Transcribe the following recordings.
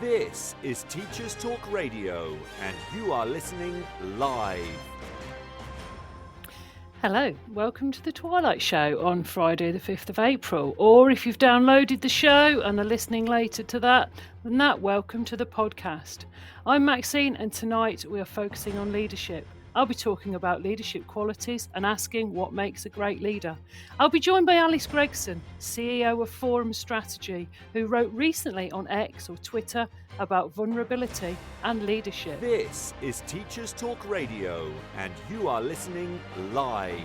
This is Teachers Talk Radio, and you are listening live. Hello, welcome to the Twilight Show on Friday the 5th of April. Or if you've downloaded the show and are listening later to that, then welcome to the podcast. I'm Maxine, and tonight we are focusing on leadership. I'll be talking about leadership qualities and asking what makes a great leader. I'll be joined by Alice Gregson, CEO of Forum Strategy, who wrote recently on X or Twitter about vulnerability and leadership. This is Teachers Talk Radio, and you are listening live.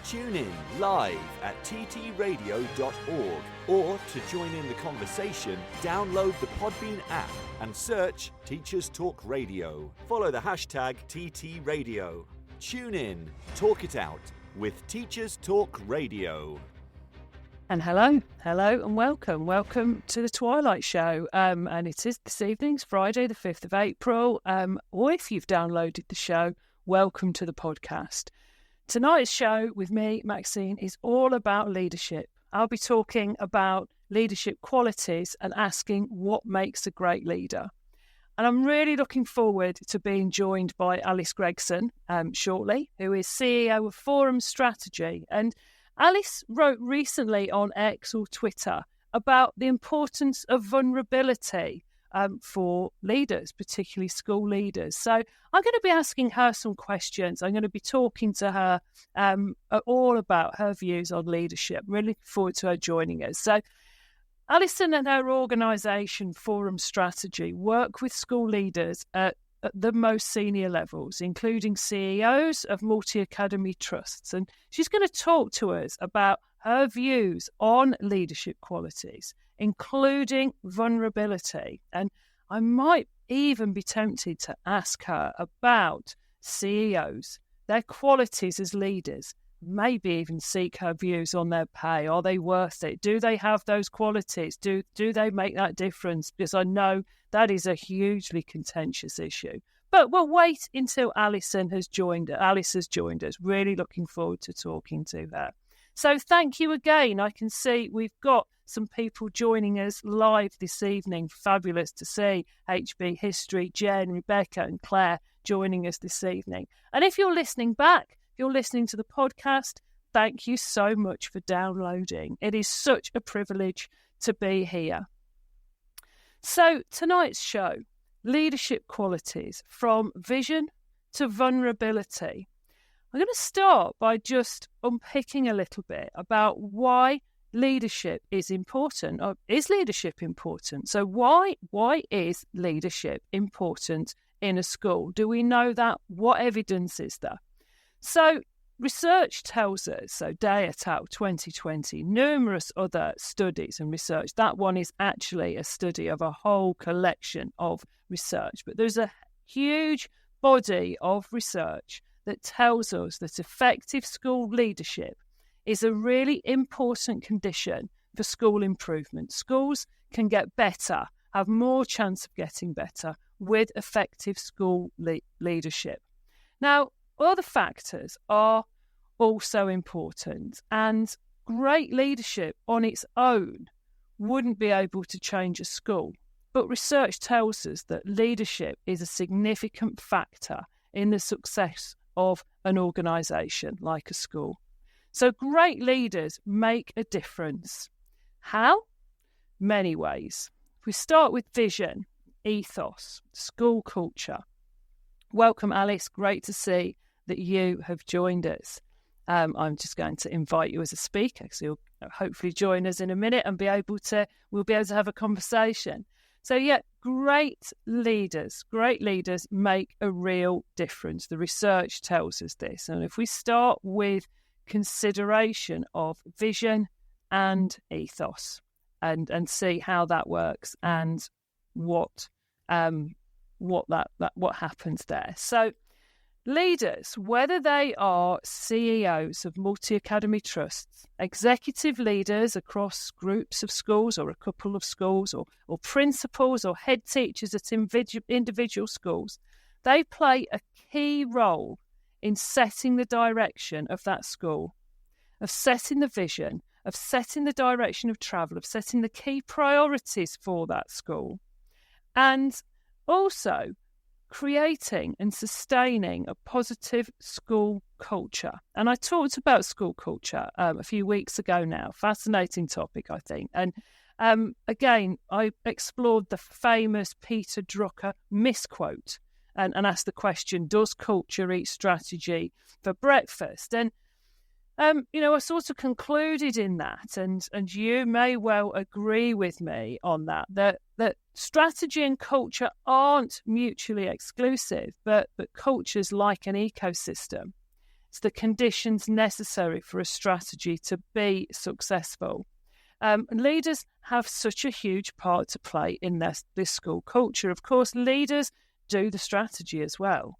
Tune in live at ttradio.org, or to join in the conversation, download the Podbean app and search Teachers Talk Radio. Follow the hashtag TTRadio. Tune in, talk it out with Teachers Talk Radio. And hello, and welcome to the Twilight Show. And it is this evening's Friday, the 5th of April. Or if you've downloaded the show, welcome to the podcast. Tonight's show with me, Maxine, is all about leadership. I'll be talking about leadership qualities and asking what makes a great leader. And I'm really looking forward to being joined by Alice Gregson shortly, who is CEO of Forum Strategy. And Alice wrote recently on X or Twitter about the importance of vulnerability for leaders, particularly school leaders. So I'm going to be asking her some questions. I'm going to be talking to her all about her views on leadership. Really looking forward to her joining us. So Alison and her organisation, Forum Strategy, work with school leaders at the most senior levels, including CEOs of multi-academy trusts. And she's going to talk to us about her views on leadership qualities, including vulnerability. And I might even be tempted to ask her about CEOs, their qualities as leaders, maybe even seek her views on their pay. Are they worth it? Do they have those qualities? Do they make that difference? Because I know that is a hugely contentious issue. But we'll wait until Alice has joined us. Really looking forward to talking to her. So thank you again. I can see we've got some people joining us live this evening. Fabulous to see HB History, Jen, Rebecca and Claire joining us this evening. And if you're listening back, if you're listening to the podcast, thank you so much for downloading. It is such a privilege to be here. So tonight's show, leadership qualities from vision to vulnerability. I'm going to start by just unpicking a little bit about why leadership is important. Or is leadership important? So why is leadership important in a school? Do we know that? What evidence is there? So research tells us, so Day et al. 2020, numerous other studies and research. That one is actually a study of a whole collection of research. But there's a huge body of research that tells us that effective school leadership is a really important condition for school improvement. Schools can get better, have more chance of getting better with effective school leadership. Now, other factors are also important, and great leadership on its own wouldn't be able to change a school. But research tells us that leadership is a significant factor in the success of an organisation like a school. So great leaders make a difference. How? Many ways. If we start with vision, ethos, school culture. Welcome, Alice. Great to see that you have joined us. I'm just going to invite you as a speaker, so you'll hopefully join us in a minute and we'll be able to have a conversation. So yeah, great leaders make a real difference. The research tells us this. And if we start with consideration of vision and ethos and see how that works and what happens there. So leaders, whether they are CEOs of multi-academy trusts, executive leaders across groups of schools or a couple of schools, or principals or head teachers at individual schools, they play a key role in setting the direction of that school, of setting the vision, of setting the direction of travel, of setting the key priorities for that school. and also creating and sustaining a positive school culture. And I talked about school culture a few weeks ago now. Fascinating topic, I think. And again, I explored the famous Peter Drucker misquote and asked the question, does culture eat strategy for breakfast? And I sort of concluded in that, and you may well agree with me on that strategy and culture aren't mutually exclusive, but culture's like an ecosystem. It's the conditions necessary for a strategy to be successful. Leaders have such a huge part to play in this school culture. Of course, leaders do the strategy as well.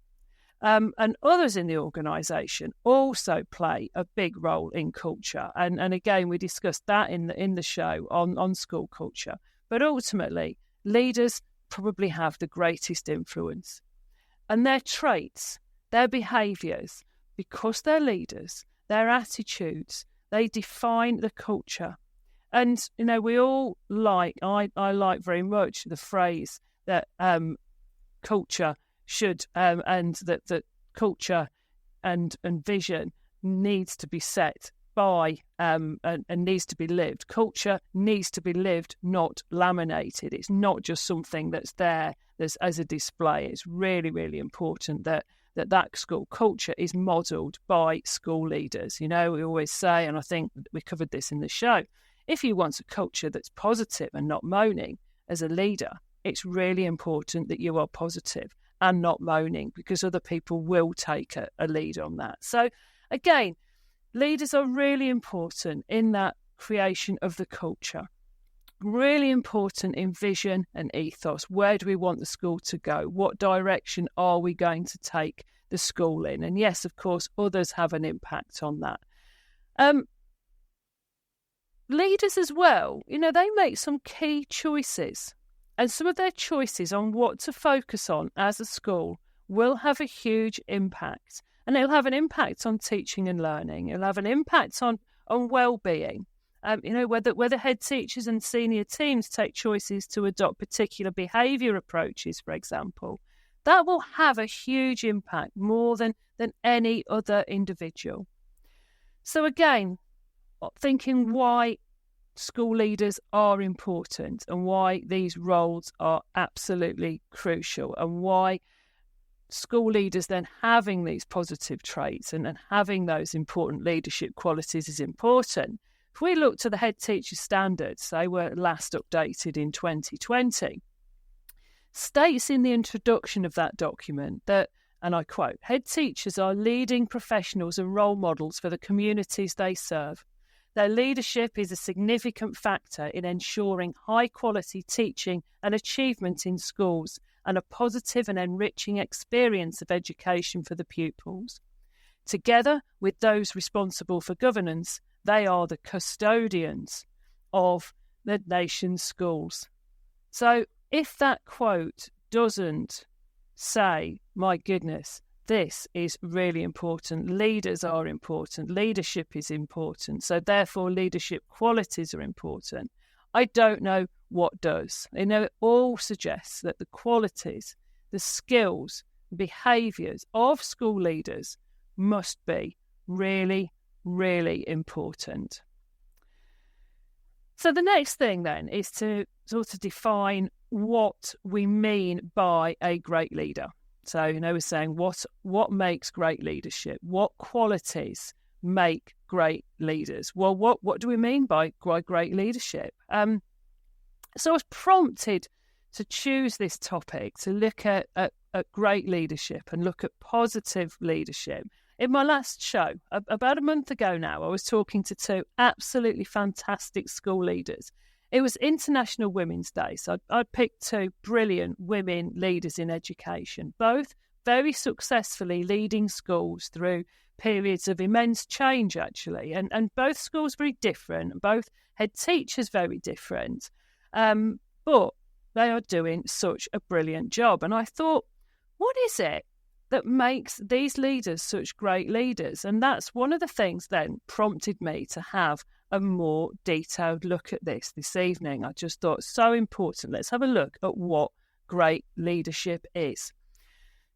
And others in the organisation also play a big role in culture. And again, we discussed that in the show on school culture. But ultimately, leaders probably have the greatest influence. And their traits, their behaviours, because they're leaders, their attitudes, they define the culture. And, we all I like very much the phrase that culture should, and that culture and vision needs to be set by and needs to be lived. Culture needs to be lived, not laminated. It's not just something that's there as a display. It's really, really important that school culture is modelled by school leaders. We always say, and I think we covered this in the show, if you want a culture that's positive and not moaning as a leader, it's really important that you are positive and not moaning, because other people will take a lead on that. So again, leaders are really important in that creation of the culture, really important in vision and ethos. Where do we want the school to go? What direction are we going to take the school in? And yes, of course, others have an impact on that. Leaders as well, they make some key choices. And some of their choices on what to focus on as a school will have a huge impact. And it'll have an impact on teaching and learning. It'll have an impact on well-being. Whether head teachers and senior teams take choices to adopt particular behaviour approaches, for example, that will have a huge impact more than any other individual. So again, thinking why school leaders are important and why these roles are absolutely crucial, and why school leaders then having these positive traits and having those important leadership qualities is important. If we look to the head teacher standards, they were last updated in 2020, states in the introduction of that document that, and I quote, head teachers are leading professionals and role models for the communities they serve. Their leadership is a significant factor in ensuring high-quality teaching and achievement in schools and a positive and enriching experience of education for the pupils. Together with those responsible for governance, they are the custodians of the nation's schools. So if that quote doesn't say, my goodness, this is really important. Leaders are important. Leadership is important. So therefore, leadership qualities are important. I don't know what does. It all suggests that the qualities, the skills, behaviours of school leaders must be really, really important. So the next thing then is to sort of define what we mean by a great leader. So, we're saying what makes great leadership? What qualities make great leaders? Well, what do we mean by great leadership? So I was prompted to choose this topic, to look at great leadership and look at positive leadership. In my last show, about a month ago now, I was talking to two absolutely fantastic school leaders. It was International Women's Day, so I picked two brilliant women leaders in education, both very successfully leading schools through periods of immense change, actually, and both schools very different, both head teachers very different, but they are doing such a brilliant job. And I thought, what is it that makes these leaders such great leaders? And that's one of the things then prompted me to have a more detailed look at this evening. I just thought, so important. Let's have a look at what great leadership is.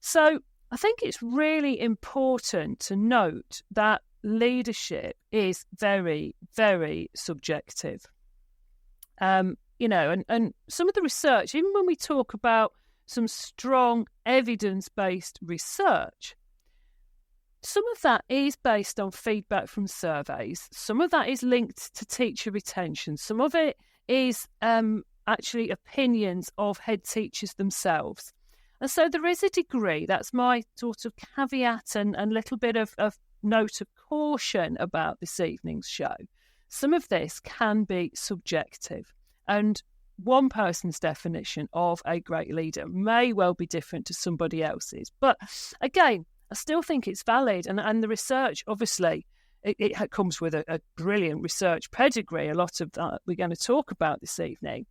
So I think it's really important to note that leadership is very, very subjective. And some of the research, even when we talk about some strong evidence-based research, some of that is based on feedback from surveys. Some of that is linked to teacher retention. Some of it is actually opinions of head teachers themselves. And so there is a degree, that's my sort of caveat and little bit of note of caution about this evening's show. Some of this can be subjective, and one person's definition of a great leader may well be different to somebody else's. But again, I still think it's valid, and the research, obviously, it comes with a brilliant research pedigree. A lot of that we're going to talk about this evening.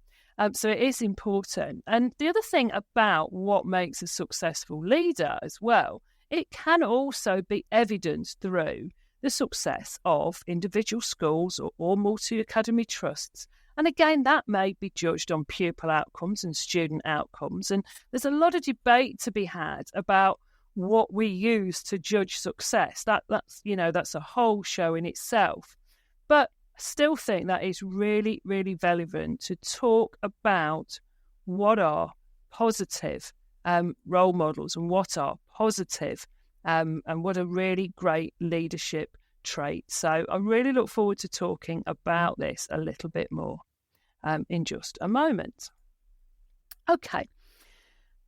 So it is important. And the other thing about what makes a successful leader as well, it can also be evidenced through the success of individual schools or multi-academy trusts. And again, that may be judged on pupil outcomes and student outcomes. And there's a lot of debate to be had about what we use to judge success. That's a whole show in itself. But I still think that is really, really relevant to talk about what are positive role models and what are positive and what are really great leadership traits. So I really look forward to talking about this a little bit more in just a moment. Okay.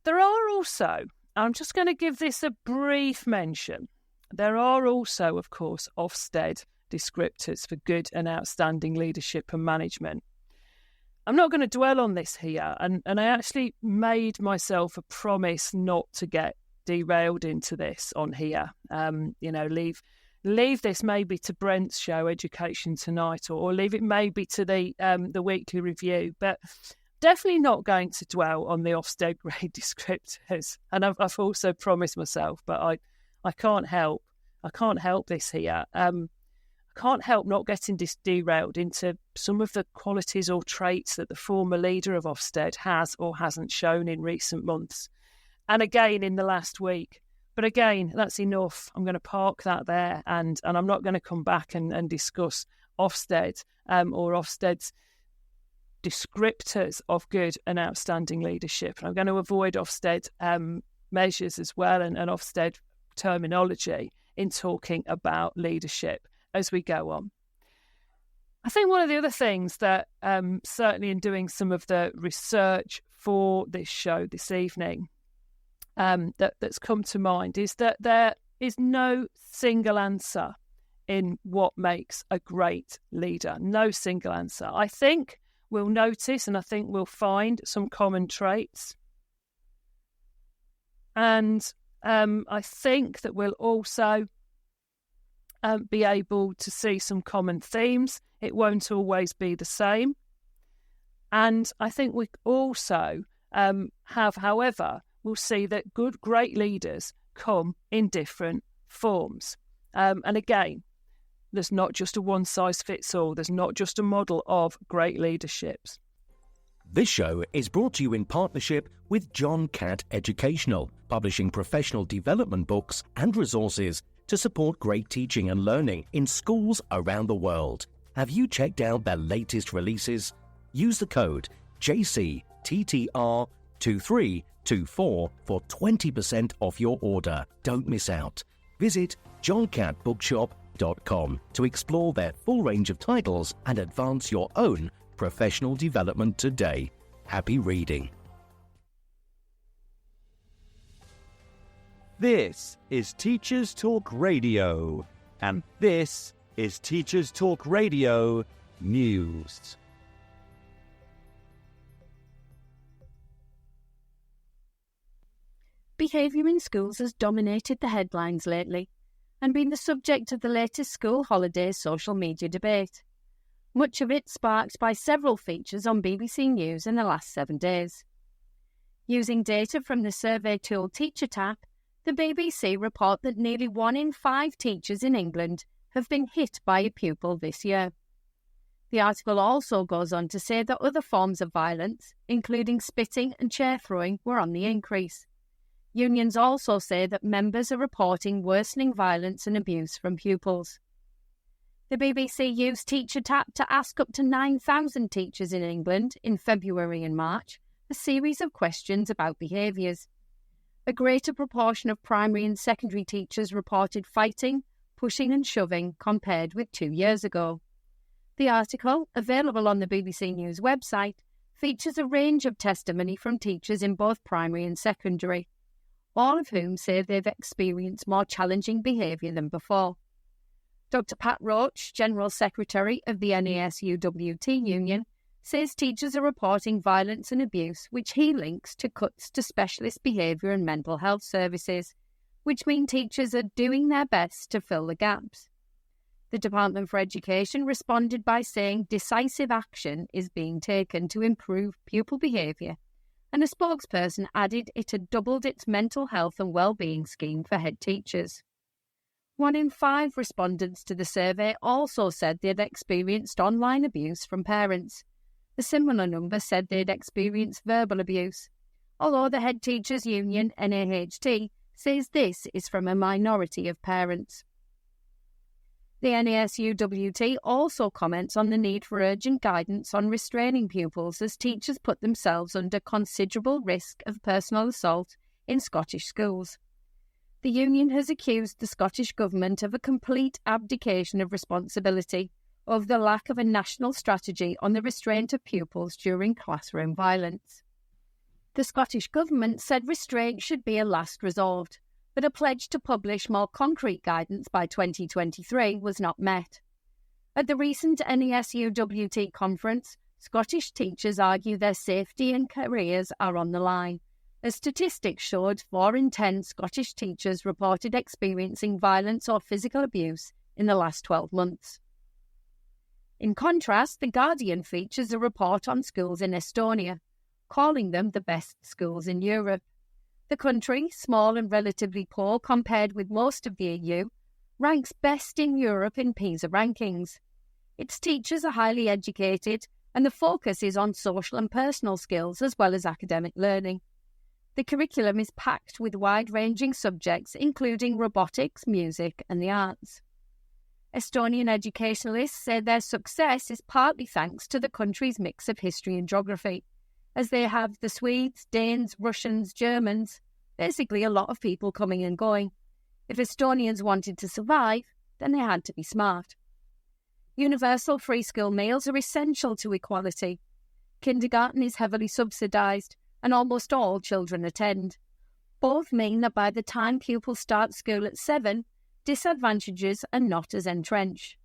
There are also, I'm just going to give this a brief mention. There are also, of course, Ofsted descriptors for good and outstanding leadership and management. I'm not going to dwell on this here, and I actually made myself a promise not to get derailed into this on here. Leave this maybe to Brent's show, Education Tonight, or leave it maybe to the weekly review, but definitely not going to dwell on the Ofsted grade descriptors. And I've also promised myself, but I can't help this here. I can't help not getting derailed into some of the qualities or traits that the former leader of Ofsted has or hasn't shown in recent months. And again, in the last week. But again, that's enough. I'm going to park that there, and I'm not going to come back and discuss Ofsted or Ofsted's descriptors of good and outstanding leadership. And I'm going to avoid Ofsted measures as well and Ofsted terminology in talking about leadership as we go on. I think one of the other things that certainly in doing some of the research for this show this evening that's come to mind is that there is no single answer in what makes a great leader. No single answer. I think we'll notice and I think we'll find some common traits. And I think that we'll also be able to see some common themes. It won't always be the same. And I think we also we'll see that great leaders come in different forms. And again, there's not just a one-size-fits-all. There's not just a model of great leaderships. This show is brought to you in partnership with John Catt Educational, publishing professional development books and resources to support great teaching and learning in schools around the world. Have you checked out their latest releases? Use the code JCTTR2324 for 20% off your order. Don't miss out. Visit johncattbookshop.com to explore their full range of titles and advance your own professional development today. Happy reading. This is Teachers Talk Radio, and this is Teachers Talk Radio News. Behaviour in schools has dominated the headlines lately and been the subject of the latest school holidays social media debate. Much of it sparked by several features on BBC News in the last 7 days. Using data from the survey tool TeacherTapp, the BBC report that nearly 1 in 5 teachers in England have been hit by a pupil this year. The article also goes on to say that other forms of violence, including spitting and chair throwing, were on the increase. Unions also say that members are reporting worsening violence and abuse from pupils. The BBC used Teacher Tap to ask up to 9,000 teachers in England in February and March a series of questions about behaviours. A greater proportion of primary and secondary teachers reported fighting, pushing and shoving compared with 2 years ago. The article, available on the BBC News website, features a range of testimony from teachers in both primary and secondary, all of whom say they've experienced more challenging behaviour than before. Dr Pat Roach, General Secretary of the NASUWT Union, says teachers are reporting violence and abuse which he links to cuts to specialist behaviour and mental health services, which mean teachers are doing their best to fill the gaps. The Department for Education responded by saying decisive action is being taken to improve pupil behaviour, and a spokesperson added it had doubled its mental health and wellbeing scheme for head teachers. 1 in 5 respondents to the survey also said they had experienced online abuse from parents. A similar number said they had experienced verbal abuse, although the Head Teachers Union, NAHT, says this is from a minority of parents. The NASUWT also comments on the need for urgent guidance on restraining pupils as teachers put themselves under considerable risk of personal assault in Scottish schools. The union has accused the Scottish Government of a complete abdication of responsibility over the lack of a national strategy on the restraint of pupils during classroom violence. The Scottish Government said restraint should be a last resort, but a pledge to publish more concrete guidance by 2023 was not met. At the recent NASUWT conference, Scottish teachers argue their safety and careers are on the line, as statistics showed 4 in 10 Scottish teachers reported experiencing violence or physical abuse in the last 12 months. In contrast, The Guardian features a report on schools in Estonia, calling them the best schools in Europe. The country, small and relatively poor compared with most of the EU, ranks best in Europe in PISA rankings. Its teachers are highly educated, and the focus is on social and personal skills as well as academic learning. The curriculum is packed with wide-ranging subjects, including robotics, music, and the arts. Estonian educationalists say their success is partly thanks to the country's mix of history and geography, as they have the Swedes, Danes, Russians, Germans, basically a lot of people coming and going. If Estonians wanted to survive, then they had to be smart. Universal free school meals are essential to equality. Kindergarten is heavily subsidised, and almost all children attend. Both mean that by the time pupils start school at 7, disadvantages are not as entrenched.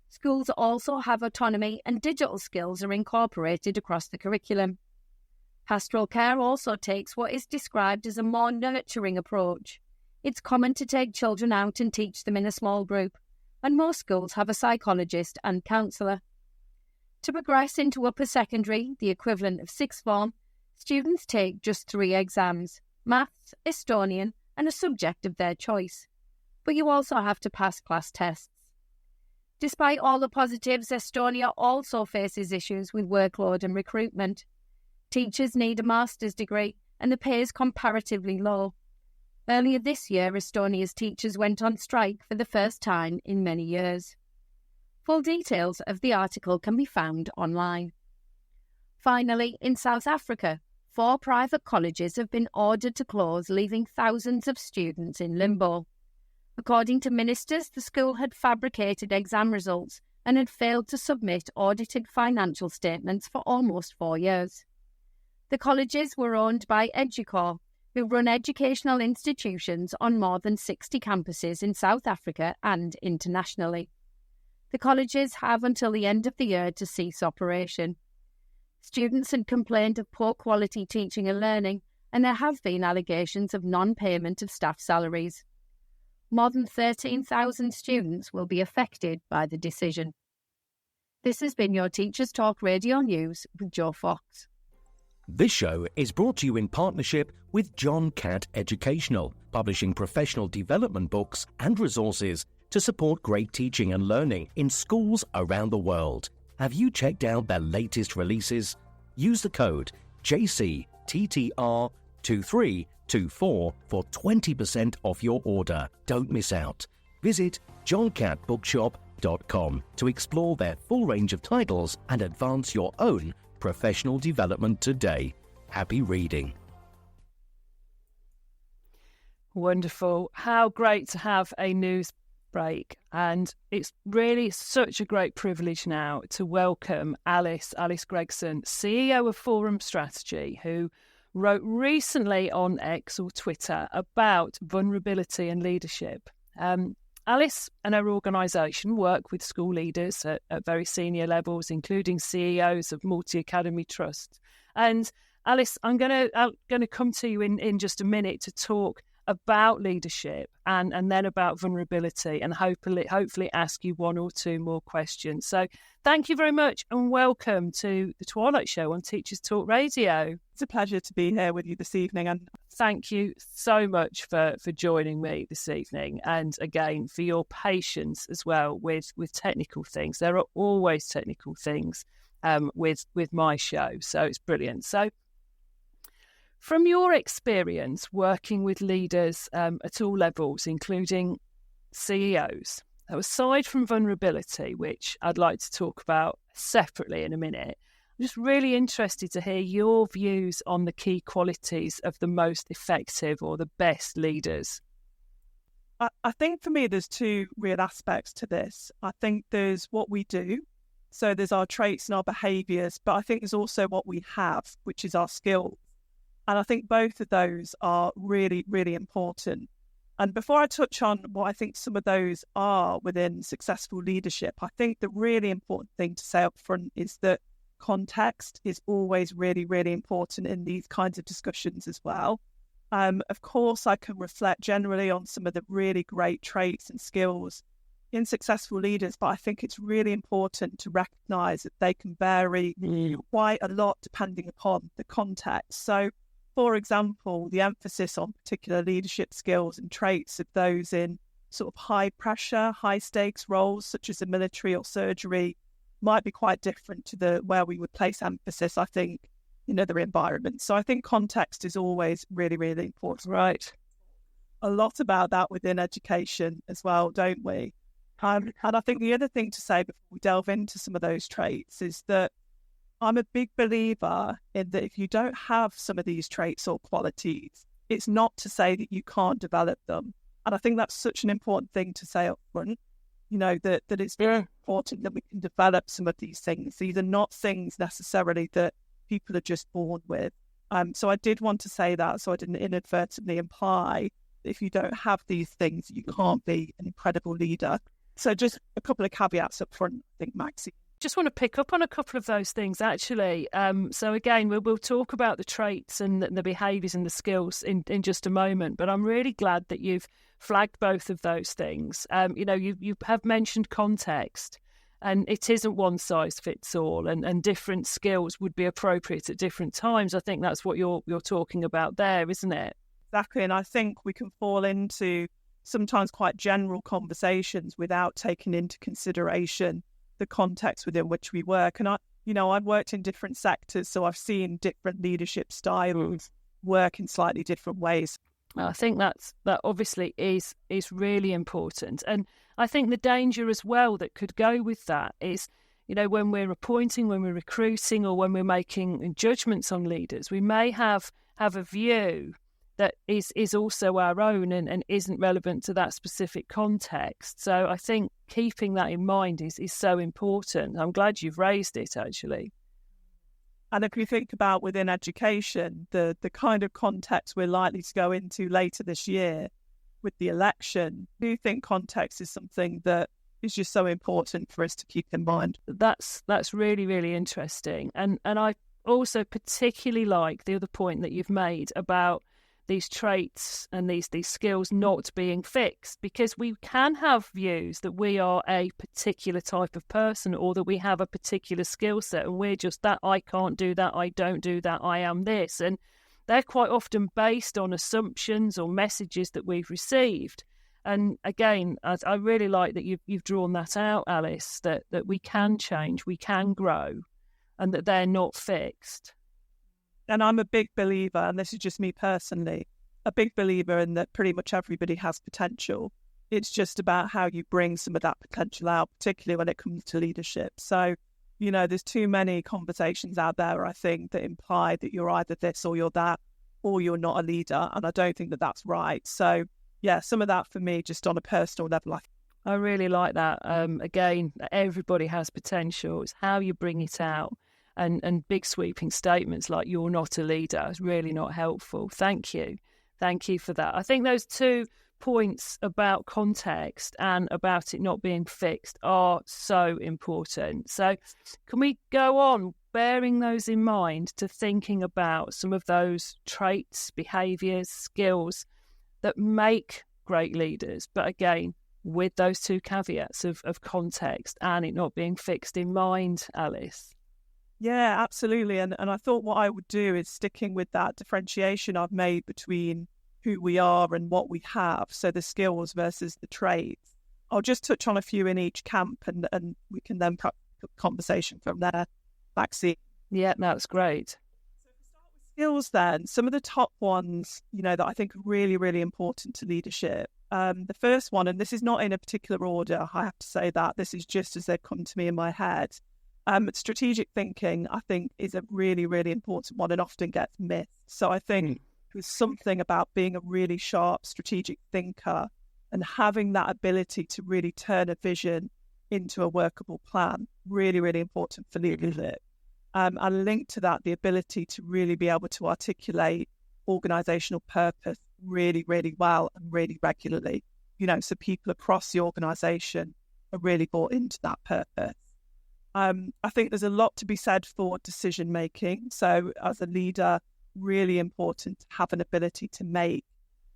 Schools also have autonomy, and digital skills are incorporated across the curriculum. Pastoral care also takes what is described as a more nurturing approach. It's common to take children out and teach them in a small group, and most schools have a psychologist and counsellor. To progress into upper secondary, the equivalent of sixth form, students take just 3 exams: maths, Estonian, and a subject of their choice. But you also have to pass class tests. Despite all the positives, Estonia also faces issues with workload and recruitment. Teachers need a master's degree, and the pay is comparatively low. Earlier this year, Estonia's teachers went on strike for the first time in many years. Full details of the article can be found online. Finally, in South Africa, 4 private colleges have been ordered to close, leaving thousands of students in limbo. According to ministers, the school had fabricated exam results and had failed to submit audited financial statements for almost 4 years. The colleges were owned by Educor, who run educational institutions on more than 60 campuses in South Africa and internationally. The colleges have until the end of the year to cease operation. Students had complained of poor quality teaching and learning, and there have been allegations of non-payment of staff salaries. More than 13,000 students will be affected by the decision. This has been your Teachers Talk Radio News with Joe Fox. This show is brought to you in partnership with John Catt Educational, publishing professional development books and resources to support great teaching and learning in schools around the world. Have you checked out their latest releases? Use the code JCTTR2324 for 20% off your order. Don't miss out. Visit johncattbookshop.com to explore their full range of titles and advance your own professional development today. Happy reading. Wonderful. How great to have a news break. And it's really such a great privilege now to welcome Alice Gregson, CEO of Forum Strategy, who wrote recently on X or Twitter about vulnerability and leadership. Alice and her organisation work with school leaders at very senior levels, including CEOs of multi-academy trusts. And Alice, I'm going to come to you in just a minute to talk about leadership and then about vulnerability, and hopefully ask you one or two more questions. So thank you very much and welcome to the Twilight Show on Teachers Talk Radio. It's a pleasure to be here with you this evening, and thank you so much for joining me this evening, and again for your patience as well with technical things. There are always technical things with my show, so it's brilliant. So from your experience working with leaders at all levels, including CEOs, aside from vulnerability, which I'd like to talk about separately in a minute, I'm just really interested to hear your views on the key qualities of the most effective or the best leaders. I think for me there's two real aspects to this. I think there's what we do, so there's our traits and our behaviours, but I think there's also what we have, which is our skills. And I think both of those are really, really important. And before I touch on what I think some of those are within successful leadership, I think the really important thing to say up front is that context is always really, really important in these kinds of discussions as well. Of course, I can reflect generally on some of the really great traits and skills in successful leaders, but I think it's really important to recognise that they can vary quite a lot depending upon the context. So, for example, the emphasis on particular leadership skills and traits of those in sort of high pressure, high stakes roles, such as the military or surgery, might be quite different to where we would place emphasis, I think, in other environments. So I think context is always really, really important. Right. A lot about that within education as well, don't we? And I think the other thing to say before we delve into some of those traits is that I'm a big believer in that if you don't have some of these traits or qualities, it's not to say that you can't develop them. And I think that's such an important thing to say up front, that it's very important that we can develop some of these things. These are not things necessarily that people are just born with. So I did want to say that so I didn't inadvertently imply that if you don't have these things, you can't be an incredible leader. So just a couple of caveats up front, I think, Maxie. Just want to pick up on a couple of those things, actually. So again, we'll talk about the traits and the behaviours and the skills in just a moment. But I'm really glad that you've flagged both of those things. You have mentioned context, and it isn't one size fits all, and different skills would be appropriate at different times. I think that's what you're talking about there, isn't it? Exactly, and I think we can fall into sometimes quite general conversations without taking into consideration the context within which we work. And I've worked in different sectors, so I've seen different leadership styles work in slightly different ways. I think that obviously is really important. And I think the danger as well that could go with that is, when we're appointing, when we're recruiting, or when we're making judgments on leaders, we may have a view that is also our own and isn't relevant to that specific context. So I think keeping that in mind is so important. I'm glad you've raised it, actually. And if you think about within education, the kind of context we're likely to go into later this year with the election, do you think context is something that is just so important for us to keep in mind? That's really, really interesting. And I also particularly like the other point that you've made about these traits and these skills not being fixed, because we can have views that we are a particular type of person or that we have a particular skill set and we're just that. I can't do that, I don't do that, I am this. And they're quite often based on assumptions or messages that we've received. And again, I really like that you've drawn that out, Alice, that we can change, we can grow, and that they're not fixed. And I'm a big believer, and this is just me personally, a big believer in that pretty much everybody has potential. It's just about how you bring some of that potential out, particularly when it comes to leadership. So, there's too many conversations out there, I think, that imply that you're either this or you're that, or you're not a leader. And I don't think that that's right. So, yeah, some of that for me, just on a personal level. I really like that. Again, everybody has potential. It's how you bring it out. And big sweeping statements like "you're not a leader" is really not helpful. Thank you for that. I think those two points about context and about it not being fixed are so important. So can we go on bearing those in mind to thinking about some of those traits, behaviours, skills that make great leaders, but again, with those two caveats of context and it not being fixed in mind, Alice? Yeah, absolutely. And I thought what I would do is sticking with that differentiation I've made between who we are and what we have, so the skills versus the traits. I'll just touch on a few in each camp and we can then perhaps put the conversation from there. Maxine. Yeah, that's great. So if we start with skills then, some of the top ones, that I think are really, really important to leadership. The first one, and this is not in a particular order, I have to say that, this is just as they've come to me in my head. Strategic thinking, I think, is a really, really important one and often gets missed. So I think there's something about being a really sharp strategic thinker and having that ability to really turn a vision into a workable plan. Really, really important for leadership. And linked to that, the ability to really be able to articulate organisational purpose really, really well and really regularly. So people across the organisation are really bought into that purpose. I think there's a lot to be said for decision making. So as a leader, really important to have an ability to make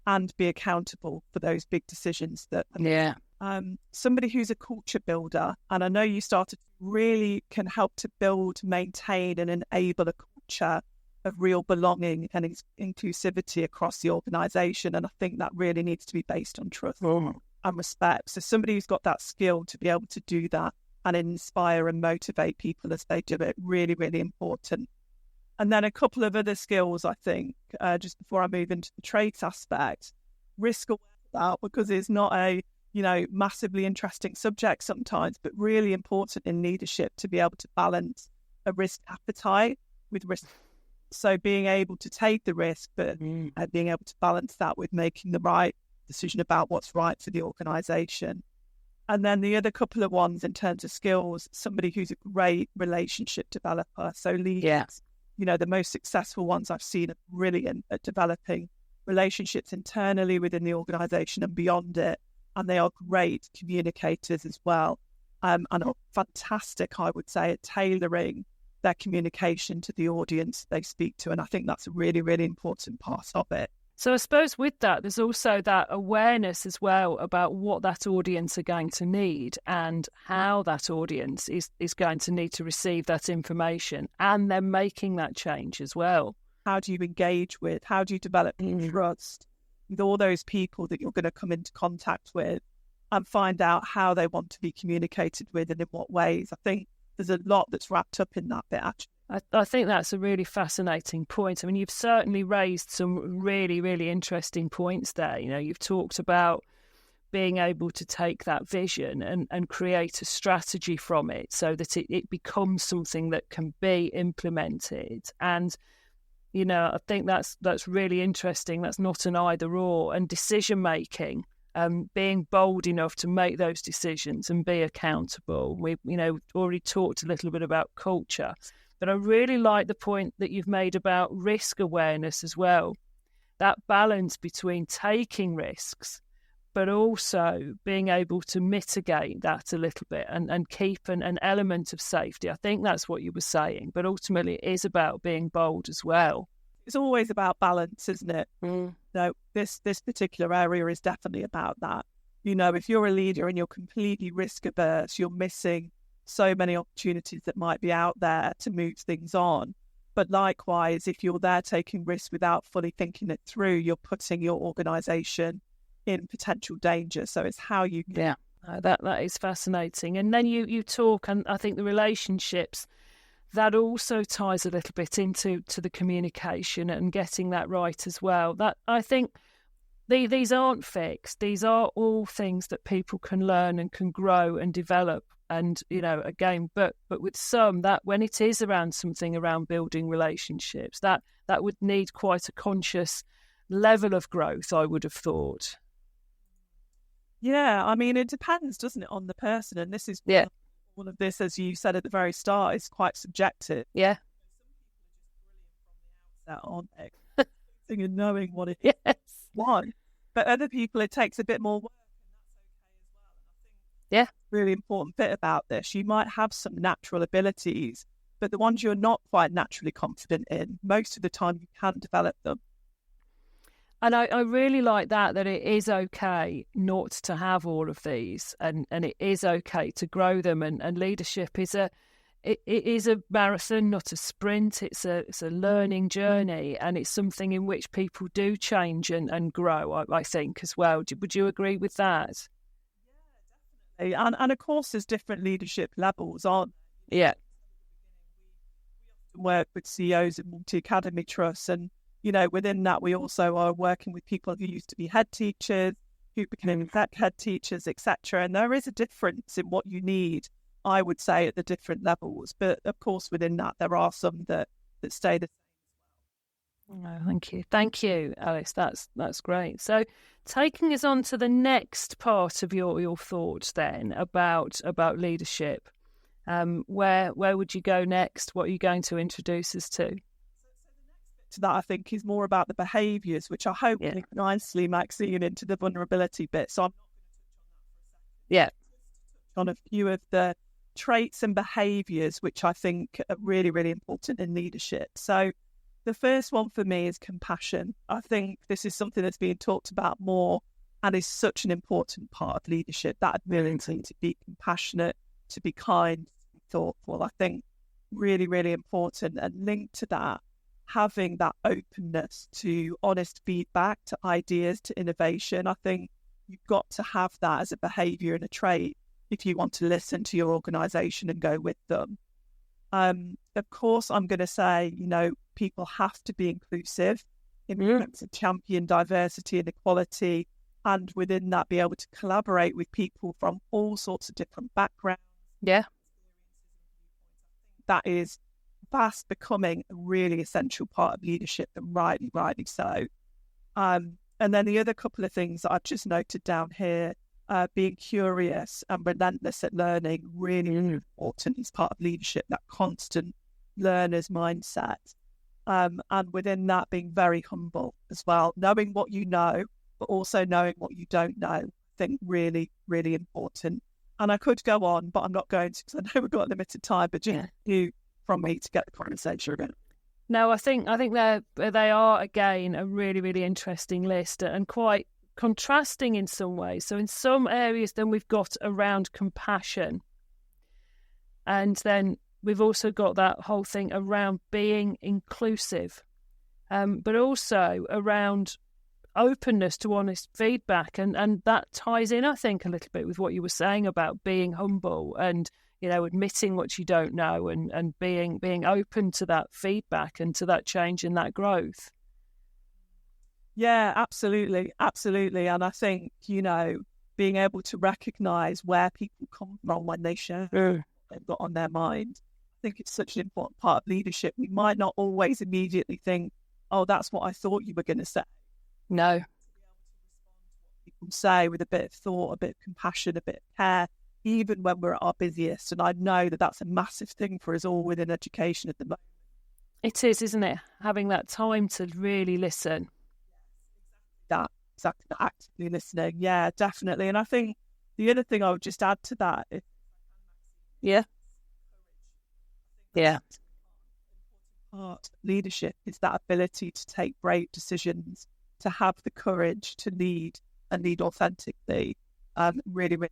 and be accountable for those big decisions somebody who's a culture builder, and I know you started, really can help to build, maintain and enable a culture of real belonging and inclusivity across the organisation. And I think that really needs to be based on trust and respect. So somebody who's got that skill to be able to do that and inspire and motivate people as they do it, really, really important. And then a couple of other skills, I think, just before I move into the traits aspect, risk awareness, because it's not a, massively interesting subject sometimes, but really important in leadership to be able to balance a risk appetite with risk. So being able to take the risk, but being able to balance that with making the right decision about what's right for the organisation. And then the other couple of ones in terms of skills, somebody who's a great relationship developer. So leaders, the most successful ones I've seen are brilliant at developing relationships internally within the organisation and beyond it. And they are great communicators as well. And are fantastic, I would say, at tailoring their communication to the audience they speak to. And I think that's a really, really important part of it. So I suppose with that, there's also that awareness as well about what that audience are going to need and how that audience is going to need to receive that information, and then making that change as well. How do you engage with, how do you develop trust with all those people that you're going to come into contact with and find out how they want to be communicated with and in what ways? I think there's a lot that's wrapped up in that bit, actually. I think that's a really fascinating point. I mean, you've certainly raised some really, really interesting points there. You've talked about being able to take that vision and create a strategy from it so that it becomes something that can be implemented. And, I think that's really interesting. That's not an either or. And decision making, being bold enough to make those decisions and be accountable. We've, already talked a little bit about culture. But I really like the point that you've made about risk awareness as well. That balance between taking risks, but also being able to mitigate that a little bit and keep an element of safety. I think that's what you were saying. But ultimately, it is about being bold as well. It's always about balance, isn't it? No, this particular area is definitely about that. If you're a leader and you're completely risk averse, you're missing so many opportunities that might be out there to move things on. But likewise, if you're there taking risks without fully thinking it through, you're putting your organisation in potential danger. So it's how you... Yeah, that is fascinating. And then you talk, and I think the relationships, that also ties a little bit into the communication and getting that right as well. That I think these aren't fixed. These are all things that people can learn and can grow and develop. And, again, but with some, that when it is around something around building relationships, that would need quite a conscious level of growth, I would have thought. Yeah, I mean, it depends, doesn't it, on the person? And this is all of this, as you said at the very start, is quite subjective. Yeah. That aren't they? And knowing what it is. Yes. One. But other people, it takes a bit more work. Yeah. Really important bit about this. You might have some natural abilities, but the ones you're not quite naturally confident in, most of the time you can develop them. And I really like that it is okay not to have all of these, and it is okay to grow them. And leadership is it is a marathon, not a sprint. It's a learning journey, and it's something in which people do change and grow, I think, as well. Would you agree with that? And of course, there's different leadership levels, aren't there? Yeah. We work with CEOs of multi-academy trusts, and within that, we also are working with people who used to be head teachers, who became head teachers, etc. And there is a difference in what you need, I would say, at the different levels. But of course, within that, there are some that stay the same. Oh, thank you, Alice. That's great. So, taking us on to the next part of your thoughts then about leadership, where would you go next? What are you going to introduce us to? So that, I think, is more about the behaviours, which I hope link nicely, Maxine, into the vulnerability bit. So I'm not on a few of the traits and behaviours which I think are really, really important in leadership. So the first one for me is compassion. I think this is something that's being talked about more and is such an important part of leadership, that ability to be compassionate, to be kind, to be thoughtful. I think really, really important. And linked to that, having that openness to honest feedback, to ideas, to innovation. I think you've got to have that as a behaviour and a trait if you want to listen to your organisation and go with them. Of course, I'm going to say, people have to be inclusive in terms of champion diversity and equality, and within that, be able to collaborate with people from all sorts of different backgrounds. Yeah. That is fast becoming a really essential part of leadership, and rightly so. And then the other couple of things that I've just noted down here, being curious and relentless at learning, really important is part of leadership, that constant learner's mindset. And within that, being very humble as well, knowing what you know, but also knowing what you don't know. I think really, really important. And I could go on, but I'm not going to, because I know we've got limited time, but just you from me to get the conversation going. No, I think they are, again, a really, really interesting list and quite contrasting in some ways. So in some areas, then we've got around compassion. And then we've also got that whole thing around being inclusive, but also around openness to honest feedback. And that ties in, I think, a little bit with what you were saying about being humble and, admitting what you don't know and being open to that feedback and to that change and that growth. Yeah, absolutely. Absolutely. And I think, being able to recognise where people come from when they share what they've got on their mind. I think it's such an important part of leadership. We might not always immediately think, oh, that's what I thought you were going to say. No. People say with a bit of thought, a bit of compassion, a bit of care, even when we're at our busiest. And I know that that's a massive thing for us all within education at the moment. It is, isn't it? Having that time to really listen. Exactly, actively listening. Yeah, definitely. And I think the other thing I would just add to that is... part of leadership is that ability to take brave decisions, to have the courage to lead and lead authentically. Really, really.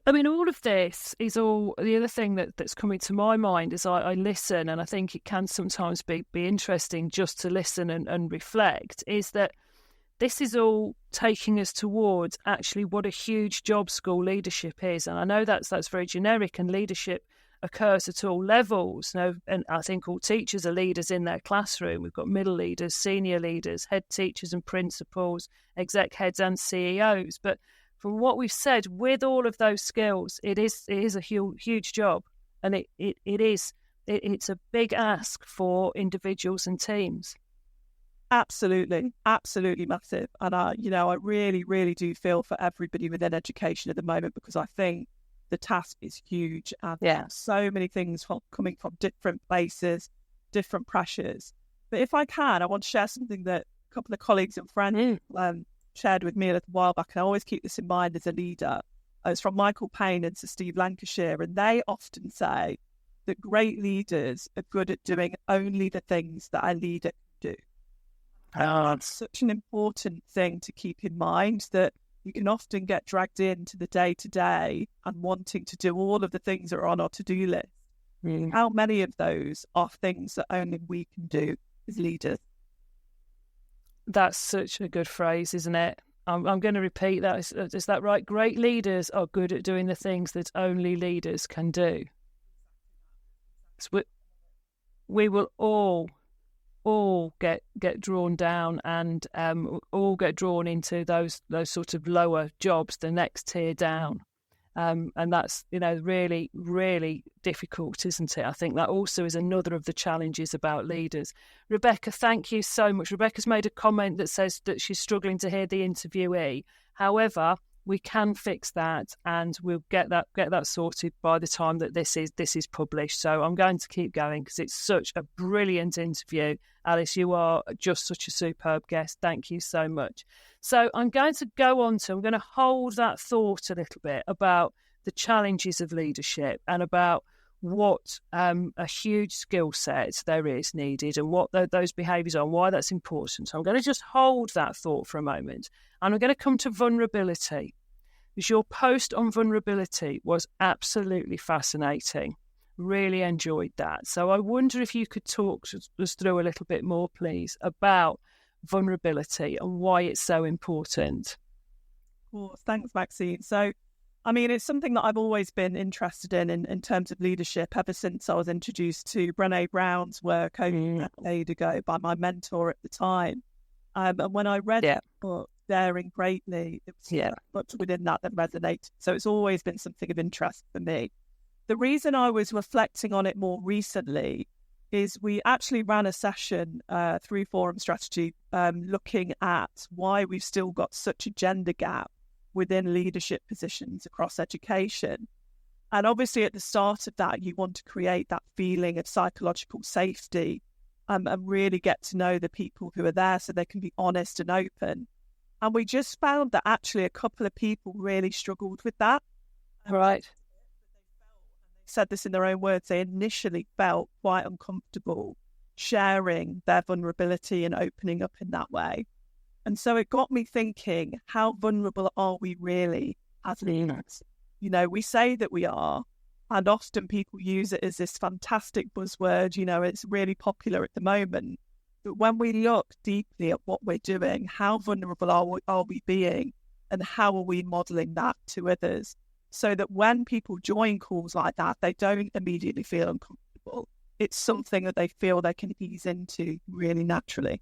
I mean, all of this is all... The other thing that's coming to my mind is I listen, and I think it can sometimes be interesting just to listen and reflect, is that this is all taking us towards actually what a huge job school leadership is. And I know that's very generic, and leadership occurs at all levels. And I think all teachers are leaders in their classroom. We've got middle leaders, senior leaders, head teachers and principals, exec heads and CEOs. But from what we've said, with all of those skills, it is a huge job, and it's a big ask for individuals and teams. Absolutely massive. And I really, really do feel for everybody within education at the moment, because I think the task is huge, and so many things coming from different places, different pressures. But if I can, I want to share something that a couple of colleagues and friends shared with me a little while back, and I always keep this in mind as a leader. It's from Michael Payne and Sir Steve Lancashire, and they often say that great leaders are good at doing only the things that a leader can do. That's such an important thing to keep in mind, that you can often get dragged into the day-to-day and wanting to do all of the things that are on our to-do list. How many of those are things that only we can do as leaders? That's such a good phrase, isn't it? I'm going to repeat that. Is that right? Great leaders are good at doing the things that only leaders can do. So we will all get drawn down, and all get drawn into those sort of lower jobs, the next tier down. And that's, really, really difficult, isn't it? I think that also is another of the challenges about leaders. Rebecca, thank you so much. Rebecca's made a comment that says that she's struggling to hear the interviewee. However, we can fix that, and we'll get that sorted by the time that this is published. So I'm going to keep going, because it's such a brilliant interview. Alice, you are just such a superb guest. Thank you so much. So I'm going to hold that thought a little bit about the challenges of leadership, and about what a huge skill set there is needed, and what those behaviours are, and why that's important. So I'm going to just hold that thought for a moment, and I'm going to come to vulnerability, because your post on vulnerability was absolutely fascinating. Really enjoyed that. So I wonder if you could talk us through a little bit more, please, about vulnerability and why it's so important. Of course. Thanks, Maxine. So, it's something that I've always been interested in terms of leadership, ever since I was introduced to Brené Brown's work over a decade ago by my mentor at the time. And when I read the book, Daring Greatly, it was much within that resonated. So it's always been something of interest for me. The reason I was reflecting on it more recently is we actually ran a session through Forum Strategy looking at why we've still got such a gender gap within leadership positions across education. And obviously at the start of that, you want to create that feeling of psychological safety and really get to know the people who are there, so they can be honest and open. And we just found that actually a couple of people really struggled with that. Right. They said this in their own words. They initially felt quite uncomfortable sharing their vulnerability and opening up in that way. And so it got me thinking, how vulnerable are we really as leaders? We say that we are, and often people use it as this fantastic buzzword. It's really popular at the moment. But when we look deeply at what we're doing, how vulnerable are we being, and how are we modelling that to others, so that when people join calls like that, they don't immediately feel uncomfortable. It's something that they feel they can ease into really naturally.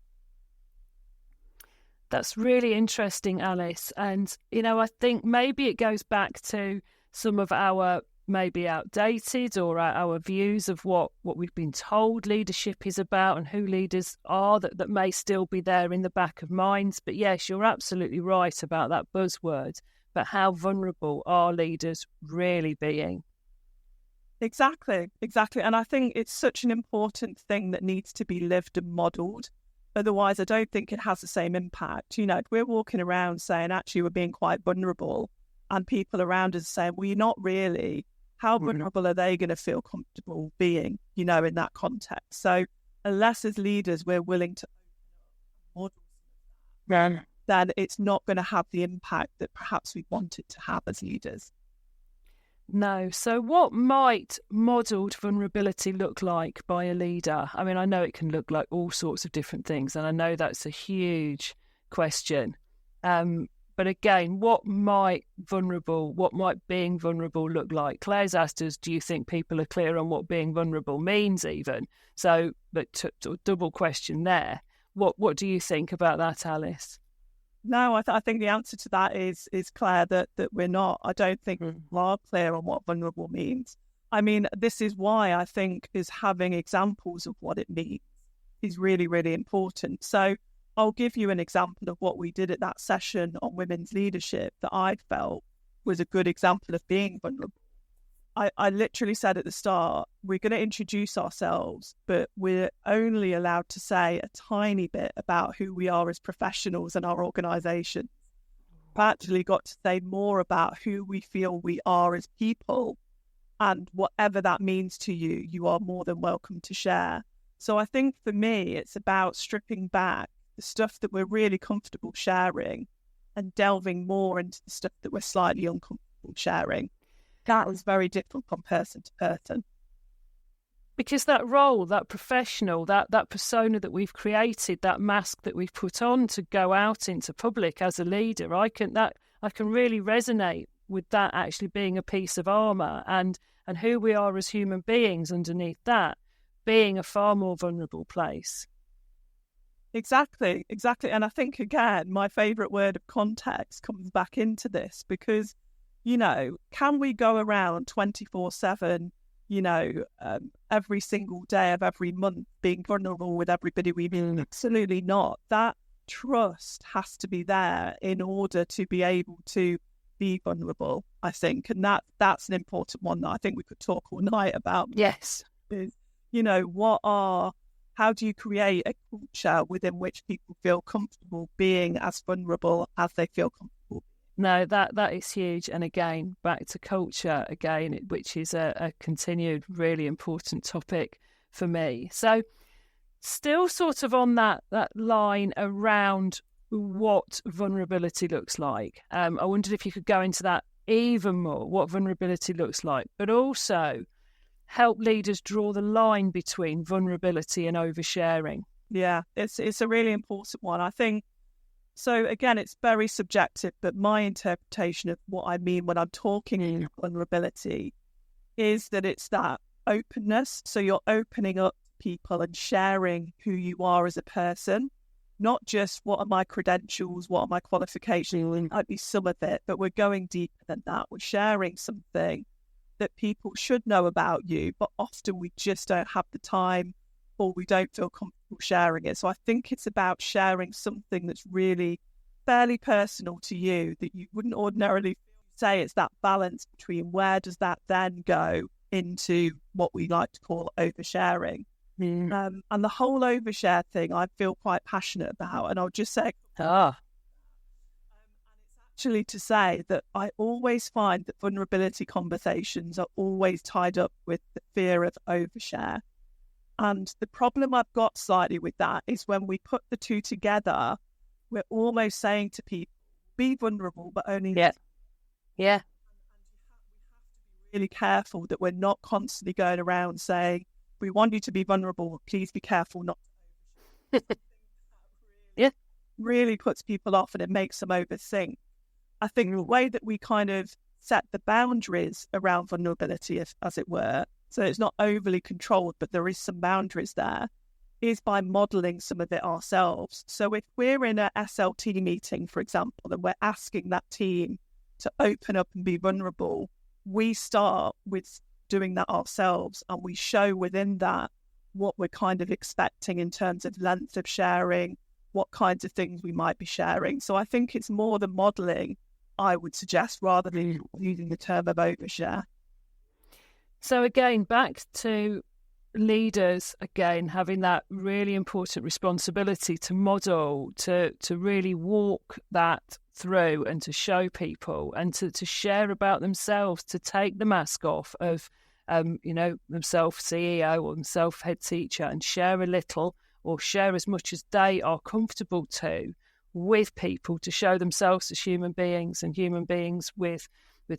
That's really interesting, Alice. And, I think maybe it goes back to some of our maybe outdated or our views of what we've been told leadership is about and who leaders are, that may still be there in the back of minds. But yes, you're absolutely right about that buzzword. But how vulnerable are leaders really being? Exactly. And I think it's such an important thing that needs to be lived and modelled. Otherwise, I don't think it has the same impact. If we're walking around saying, actually, we're being quite vulnerable, and people around us are saying, well, you're not really, how vulnerable are they going to feel comfortable being, in that context? So unless as leaders we're willing to model then it's not going to have the impact that perhaps we want it to have as leaders. No. So what might modelled vulnerability look like by a leader? I know it can look like all sorts of different things, and I know that's a huge question. But again, what might being vulnerable look like? Claire's asked us, do you think people are clear on what being vulnerable means even? So, but to double question there. What do you think about that, Alice? No, I think the answer to that is Claire, that we're not. I don't think we are clear on what vulnerable means. I mean, this is why I think is having examples of what it means is really, really important. So I'll give you an example of what we did at that session on women's leadership that I felt was a good example of being vulnerable. I literally said at the start, we're going to introduce ourselves, but we're only allowed to say a tiny bit about who we are as professionals and our organisation. We've actually got to say more about who we feel we are as people, and whatever that means to you, you are more than welcome to share. So I think for me, it's about stripping back the stuff that we're really comfortable sharing and delving more into the stuff that we're slightly uncomfortable sharing. That is very different from person to person. Because that role, that professional, that persona that we've created, that mask that we've put on to go out into public as a leader, I can really resonate with that actually being a piece of armour and who we are as human beings underneath that being a far more vulnerable place. Exactly. And I think, again, my favourite word of context comes back into this because, can we go around 24/7, every single day of every month being vulnerable with everybody we meet? Absolutely not. That trust has to be there in order to be able to be vulnerable, I think. And that's an important one that I think we could talk all night about. Yes. Is, how do you create a culture within which people feel comfortable being as vulnerable as they feel comfortable? No, that is huge. And again, back to culture again, which is a continued really important topic for me. So still sort of on that line around what vulnerability looks like. I wondered if you could go into that even more, what vulnerability looks like, but also help leaders draw the line between vulnerability and oversharing. Yeah, it's a really important one. I think, so again, it's very subjective, but my interpretation of what I mean when I'm talking vulnerability is that it's that openness. So you're opening up to people and sharing who you are as a person, not just what are my credentials, what are my qualifications. It might be some of it, but we're going deeper than that. We're sharing something that people should know about you, but often we just don't have the time or we don't feel comfortable sharing it. So I think it's about sharing something that's really fairly personal to you that you wouldn't ordinarily say. It's that balance between where does that then go into what we like to call oversharing. And the whole overshare thing I feel quite passionate about. And I'll just say, actually to say that I always find that vulnerability conversations are always tied up with the fear of overshare. And the problem I've got slightly with that is when we put the two together, we're almost saying to people, be vulnerable, but only... Yeah. And we have to be really careful that we're not constantly going around saying, we want you to be vulnerable, please be careful not to overshare. Yeah. Really puts people off and it makes them overthink. I think the way that we kind of set the boundaries around vulnerability, as it were, so it's not overly controlled, but there is some boundaries there, is by modelling some of it ourselves. So if we're in a SLT meeting, for example, and we're asking that team to open up and be vulnerable, we start with doing that ourselves and we show within that what we're kind of expecting in terms of length of sharing, what kinds of things we might be sharing. So I think it's more the modelling, I would suggest, rather than using the term of overshare. So again, back to leaders, again, having that really important responsibility to model, to really walk that through and to show people and to share about themselves, to take the mask off of, themselves CEO or themselves head teacher and share a little or share as much as they are comfortable to with people, to show themselves as human beings and human beings with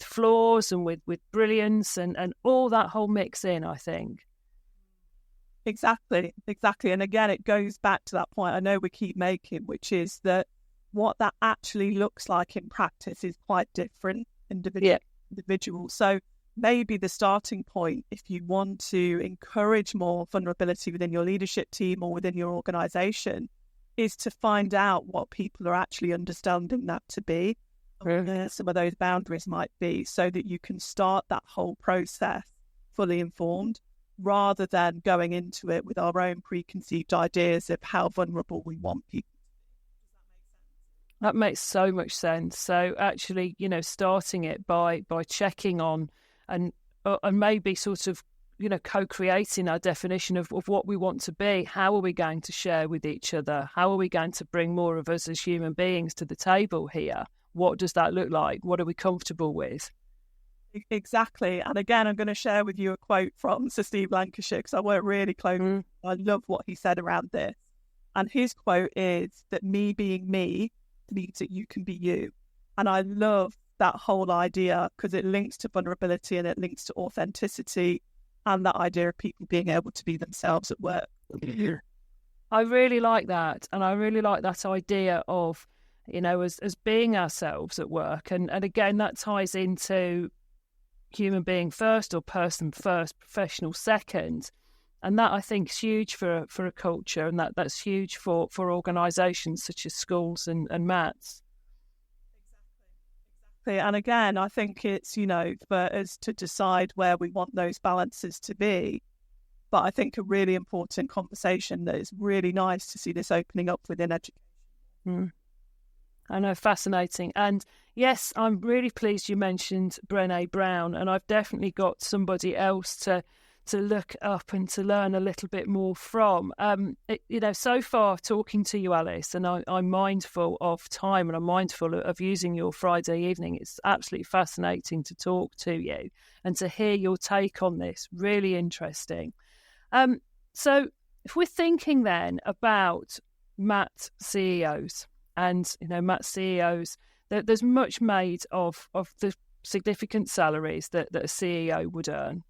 flaws and with brilliance and all that whole mix in, I think. Exactly. And again, it goes back to that point I know we keep making, which is that what that actually looks like in practice is quite different individual. So maybe the starting point, if you want to encourage more vulnerability within your leadership team or within your organisation, is to find out what people are actually understanding that to be, where some of those boundaries might be, so that you can start that whole process fully informed, rather than going into it with our own preconceived ideas of how vulnerable we want people. That makes so much sense. So actually, starting it by checking on and maybe sort of, co-creating our definition of what we want to be. How are we going to share with each other? How are we going to bring more of us as human beings to the table here? What does that look like? What are we comfortable with? Exactly. And again, I'm going to share with you a quote from Sir Steve Lancashire, because I work really close. I love what he said around this. And his quote is that me being me means that you can be you. And I love that whole idea, because it links to vulnerability and it links to authenticity and that idea of people being able to be themselves at work. I really like that. And I really like that idea of, as being ourselves at work. And again, that ties into human being first, or person first, professional second. And that, I think, is huge for a culture, and that's huge for organisations such as schools and MATs. Exactly. And again, I think it's, for us to decide where we want those balances to be. But I think a really important conversation that is really nice to see this opening up within education. I know, fascinating. And yes, I'm really pleased you mentioned Brené Brown, and I've definitely got somebody else to look up and to learn a little bit more from. So far talking to you, Alice, and I'm mindful of time, and I'm mindful of using your Friday evening. It's absolutely fascinating to talk to you and to hear your take on this. Really interesting. So if we're thinking then about MAT CEOs, and, MAT CEOs, there's much made of the significant salaries that a CEO would earn.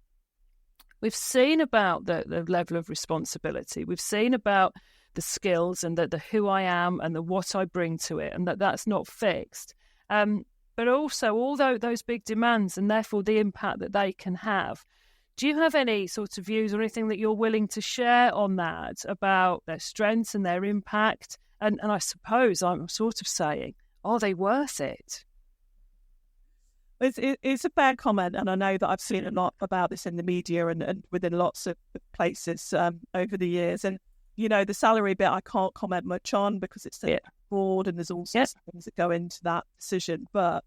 We've seen about the level of responsibility. We've seen about the skills and the who I am and the what I bring to it, and that's not fixed. But also all those big demands, and therefore the impact that they can have. Do you have any sort of views or anything that you're willing to share on that, about their strengths and their impact? And I suppose I'm sort of saying, are they worth it? It's a fair comment, and I know that I've seen a lot about this in the media and within lots of places over the years. And, the salary bit I can't comment much on, because it's broad and there's all sorts of things that go into that decision. But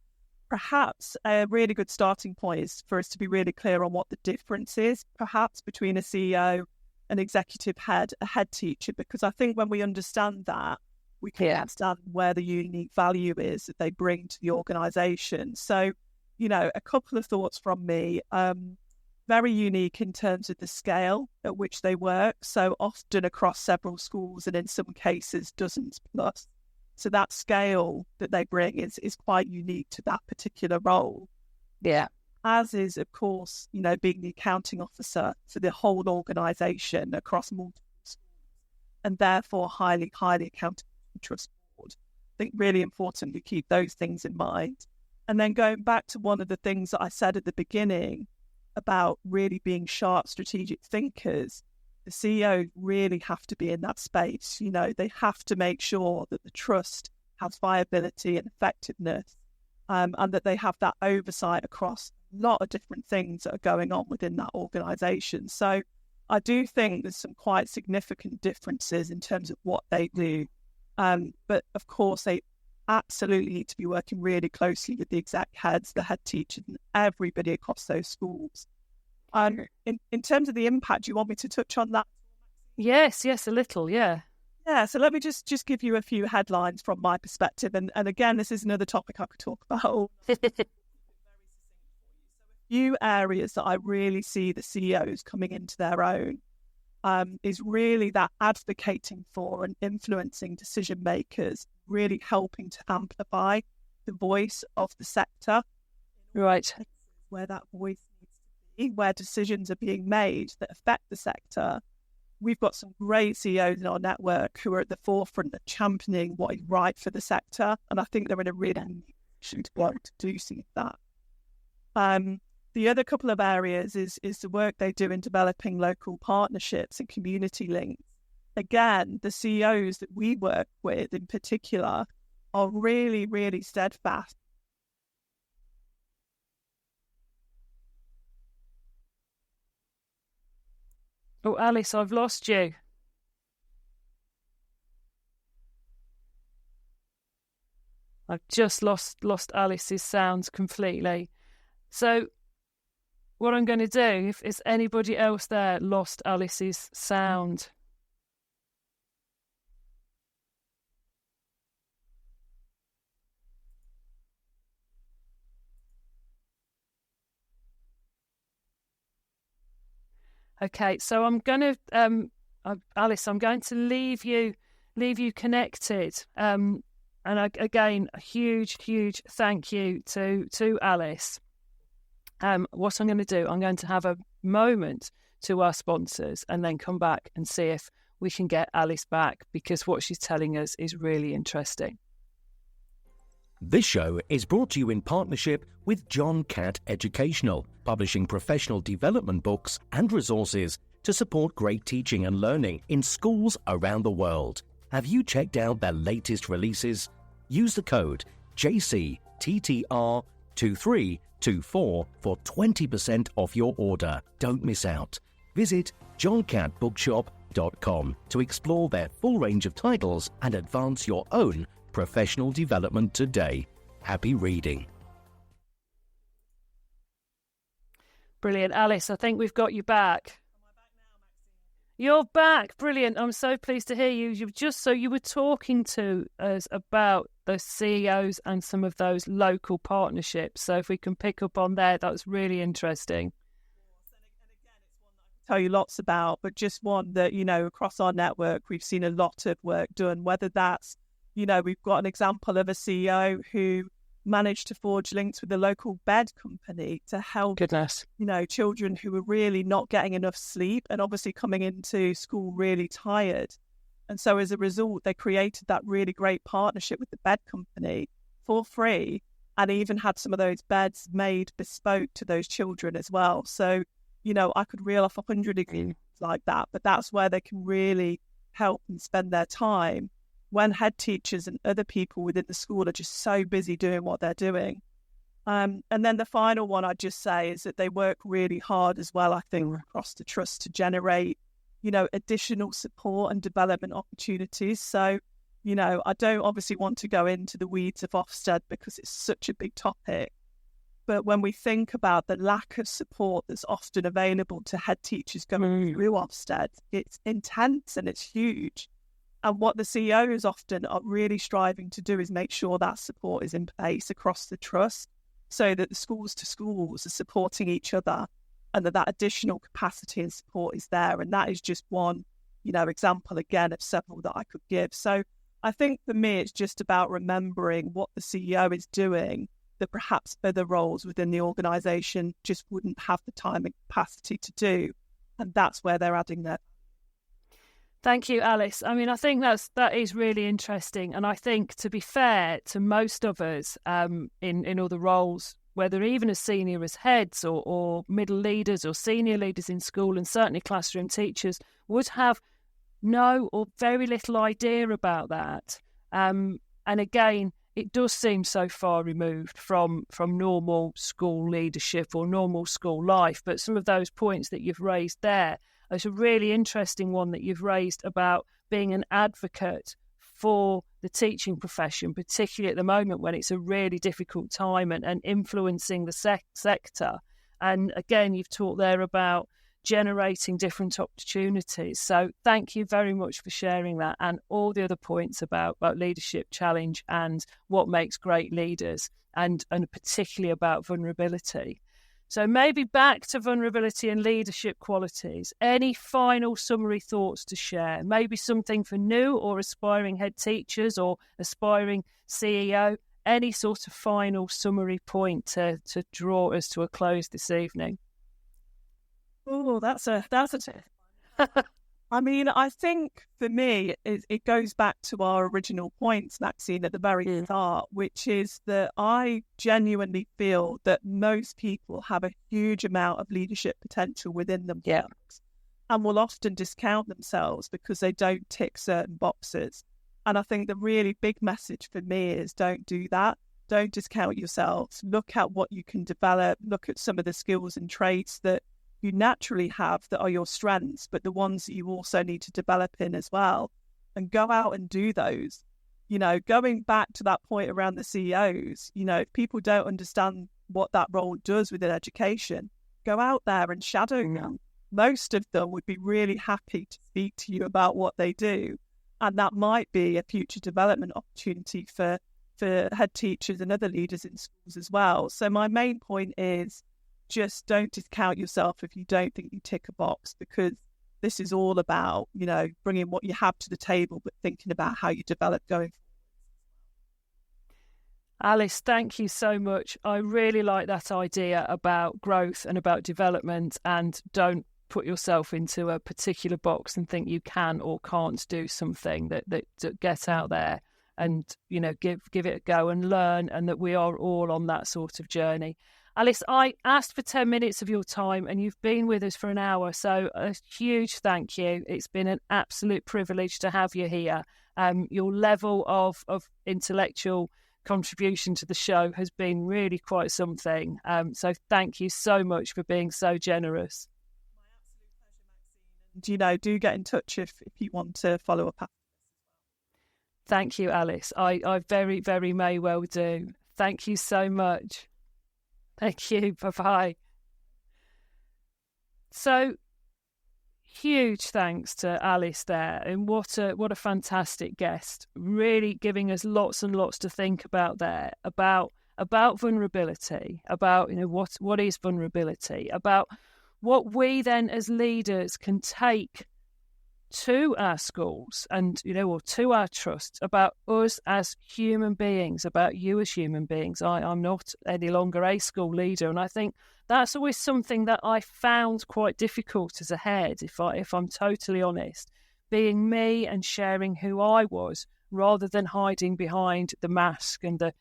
perhaps a really good starting point is for us to be really clear on what the difference is, perhaps, between a CEO, an executive head, a head teacher, because I think when we understand that, we can understand where the unique value is that they bring to the organisation. So, a couple of thoughts from me. Very unique in terms of the scale at which they work. So often across several schools, and in some cases dozens plus. So that scale that they bring is quite unique to that particular role. Yeah. As is, of course, being the accounting officer for the whole organisation across multiple schools, and therefore highly, highly accountable to trust board. I think really important to keep those things in mind. And then going back to one of the things that I said at the beginning about really being sharp strategic thinkers, the CEOs really have to be in that space. They have to make sure that the trust has viability and effectiveness, and that they have that oversight across a lot of different things that are going on within that organisation. So I do think there's some quite significant differences in terms of what they do. But of course, they absolutely need to be working really closely with the exec heads, the head teachers, and everybody across those schools. In terms of the impact, do you want me to touch on that? Yes, a little, yeah. Yeah, so let me just give you a few headlines from my perspective. And again, this is another topic I could talk about. Few areas that I really see the CEOs coming into their own is really that advocating for and influencing decision makers, really helping to amplify the voice of the sector. Right. Where that voice needs to be, where decisions are being made that affect the sector, we've got some great CEOs in our network who are at the forefront of championing what is right for the sector. And I think they're in a really unique position to be able to do some of that. The other couple of areas is the work they do in developing local partnerships and community links. Again, the CEOs that we work with in particular are really, really steadfast. Oh, Alice, I've lost you. I've just lost Alice's sounds completely. So what I'm going to do, if is anybody else there lost Alice's sound? Okay, so I'm going to, Alice, I'm going to leave you connected. And again, a huge thank you to Alice. What I'm going to do, I'm going to have a moment to our sponsors and then come back and see if we can get Alice back, because what she's telling us is really interesting. This show is brought to you in partnership with John Catt Educational, publishing professional development books and resources to support great teaching and learning in schools around the world. Have you checked out their latest releases? Use the code JCTTR2324 for 20% off your order. Don't miss out. Visit johncattbookshop.com to explore their full range of titles and advance your own professional development today. Happy reading. Brilliant. Alice, I think we've got you back. You're back. Brilliant. I'm so pleased to hear you. You were talking to us about the CEOs and some of those local partnerships. So if we can pick up on there, that was really interesting. Tell you lots about, but just one that, across our network, we've seen a lot of work done, whether that's, we've got an example of a CEO who managed to forge links with a local bed company to help, children who were really not getting enough sleep and obviously coming into school really tired. And so as a result, they created that really great partnership with the bed company for free, and even had some of those beds made bespoke to those children as well. So, I could reel off 100 examples like that, but that's where they can really help and spend their time when head teachers and other people within the school are just so busy doing what they're doing. And then the final one I'd just say is that they work really hard as well, I think, across the trust to generate, additional support and development opportunities. So, I don't obviously want to go into the weeds of Ofsted because it's such a big topic. But when we think about the lack of support that's often available to head teachers going through Ofsted, it's intense and it's huge. And what the CEOs often are really striving to do is make sure that support is in place across the trust, so that the schools to schools are supporting each other and that additional capacity and support is there. And that is just one, example again of several that I could give. So I think for me, it's just about remembering what the CEO is doing that perhaps other roles within the organisation just wouldn't have the time and capacity to do. And that's where they're adding their. Thank you, Alice. I mean, I think that is really interesting. And I think, to be fair to most of us in other roles, whether even as senior as heads or middle leaders or senior leaders in school, and certainly classroom teachers, would have no or very little idea about that. And again, it does seem so far removed from normal school leadership or normal school life. But some of those points that you've raised there, there's a really interesting one that you've raised about being an advocate for the teaching profession, particularly at the moment when it's a really difficult time and influencing the sector. And again, you've talked there about generating different opportunities. So thank you very much for sharing that, and all the other points about leadership challenge and what makes great leaders, and particularly about vulnerability. So maybe back to vulnerability and leadership qualities. Any final summary thoughts to share? Maybe something for new or aspiring head teachers or aspiring CEO? Any sort of final summary point to draw us to a close this evening? Oh, that's a I mean, I think for me, it goes back to our original points, Maxine, at the very start, which is that I genuinely feel that most people have a huge amount of leadership potential within them. Yeah. And will often discount themselves because they don't tick certain boxes. And I think the really big message for me is don't do that. Don't discount yourself. Look at what you can develop. Look at some of the skills and traits that you naturally have that are your strengths, but the ones that you also need to develop in as well. And go out and do those. You know, going back to that point around the CEOs, you know, if people don't understand what that role does within education, go out there and shadow them. Most of them would be really happy to speak to you about what they do. And that might be a future development opportunity for head teachers and other leaders in schools as well. So my main point is just don't discount yourself if you don't think you tick a box, because this is all about, you know, bringing what you have to the table, but thinking about how you develop going forward. Alice, thank you so much. I really like that idea about growth and about development, and don't put yourself into a particular box and think you can or can't do something. That get out there and, you know, give it a go and learn, and that we are all on that sort of journey. Alice, I asked for 10 minutes of your time and you've been with us for an hour, so a huge thank you. It's been an absolute privilege to have you here. Your level of intellectual contribution to the show has been really quite something. So thank you so much for being so generous. My absolute pleasure, Maxine. And, you know, do get in touch if you want to follow up after this. Thank you, Alice. I very, very may well do. Thank you so much. Thank you. Bye-bye. So, huge thanks to Alice there, and what a fantastic guest. Really giving us lots and lots to think about there, about vulnerability, about, you know, what is vulnerability, about what we then as leaders can take to our schools and, you know, or to our trusts, about us as human beings, about you as human beings. I'm not any longer a school leader, and I think that's always something that I found quite difficult as a head, if I'm totally honest, being me and sharing who I was rather than hiding behind the mask and the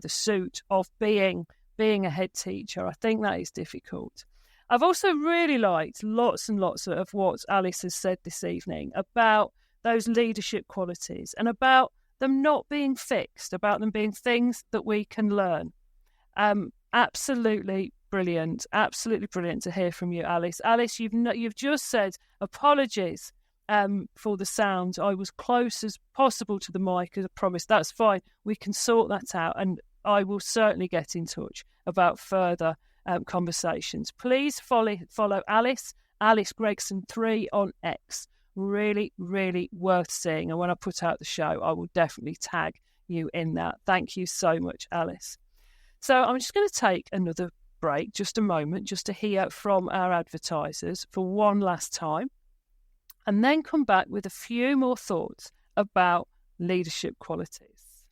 suit of being a head teacher. I think that is difficult. I've also really liked lots and lots of what Alice has said this evening about those leadership qualities and about them not being fixed, about them being things that we can learn. Absolutely brilliant to hear from you, Alice. Alice, you've just said apologies for the sound. I was close as possible to the mic, as I promised. That's fine. We can sort that out, and I will certainly get in touch about further conversations. Please follow Alice Gregson 3 on X. Really, really worth seeing. And when I put out the show, I will definitely tag you in that. Thank you so much, Alice. So I'm just going to take another break, just a moment, just to hear from our advertisers for one last time, and then come back with a few more thoughts about leadership qualities.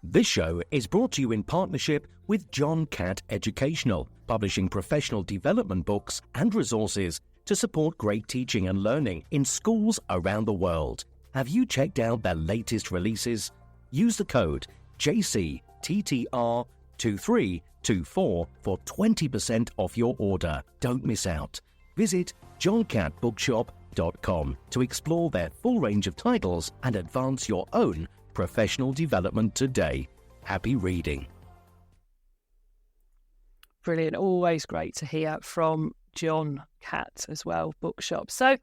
This show is brought to you in partnership with John Catt Educational, publishing professional development books and resources to support great teaching and learning in schools around the world. Have you checked out their latest releases? Use the code JCTTR2324 for 20% off your order. Don't miss out. Visit johncattbookshop.com to explore their full range of titles and advance your own professional development today. Happy reading. Brilliant. Always great to hear from John Catt as well, Bookshop. So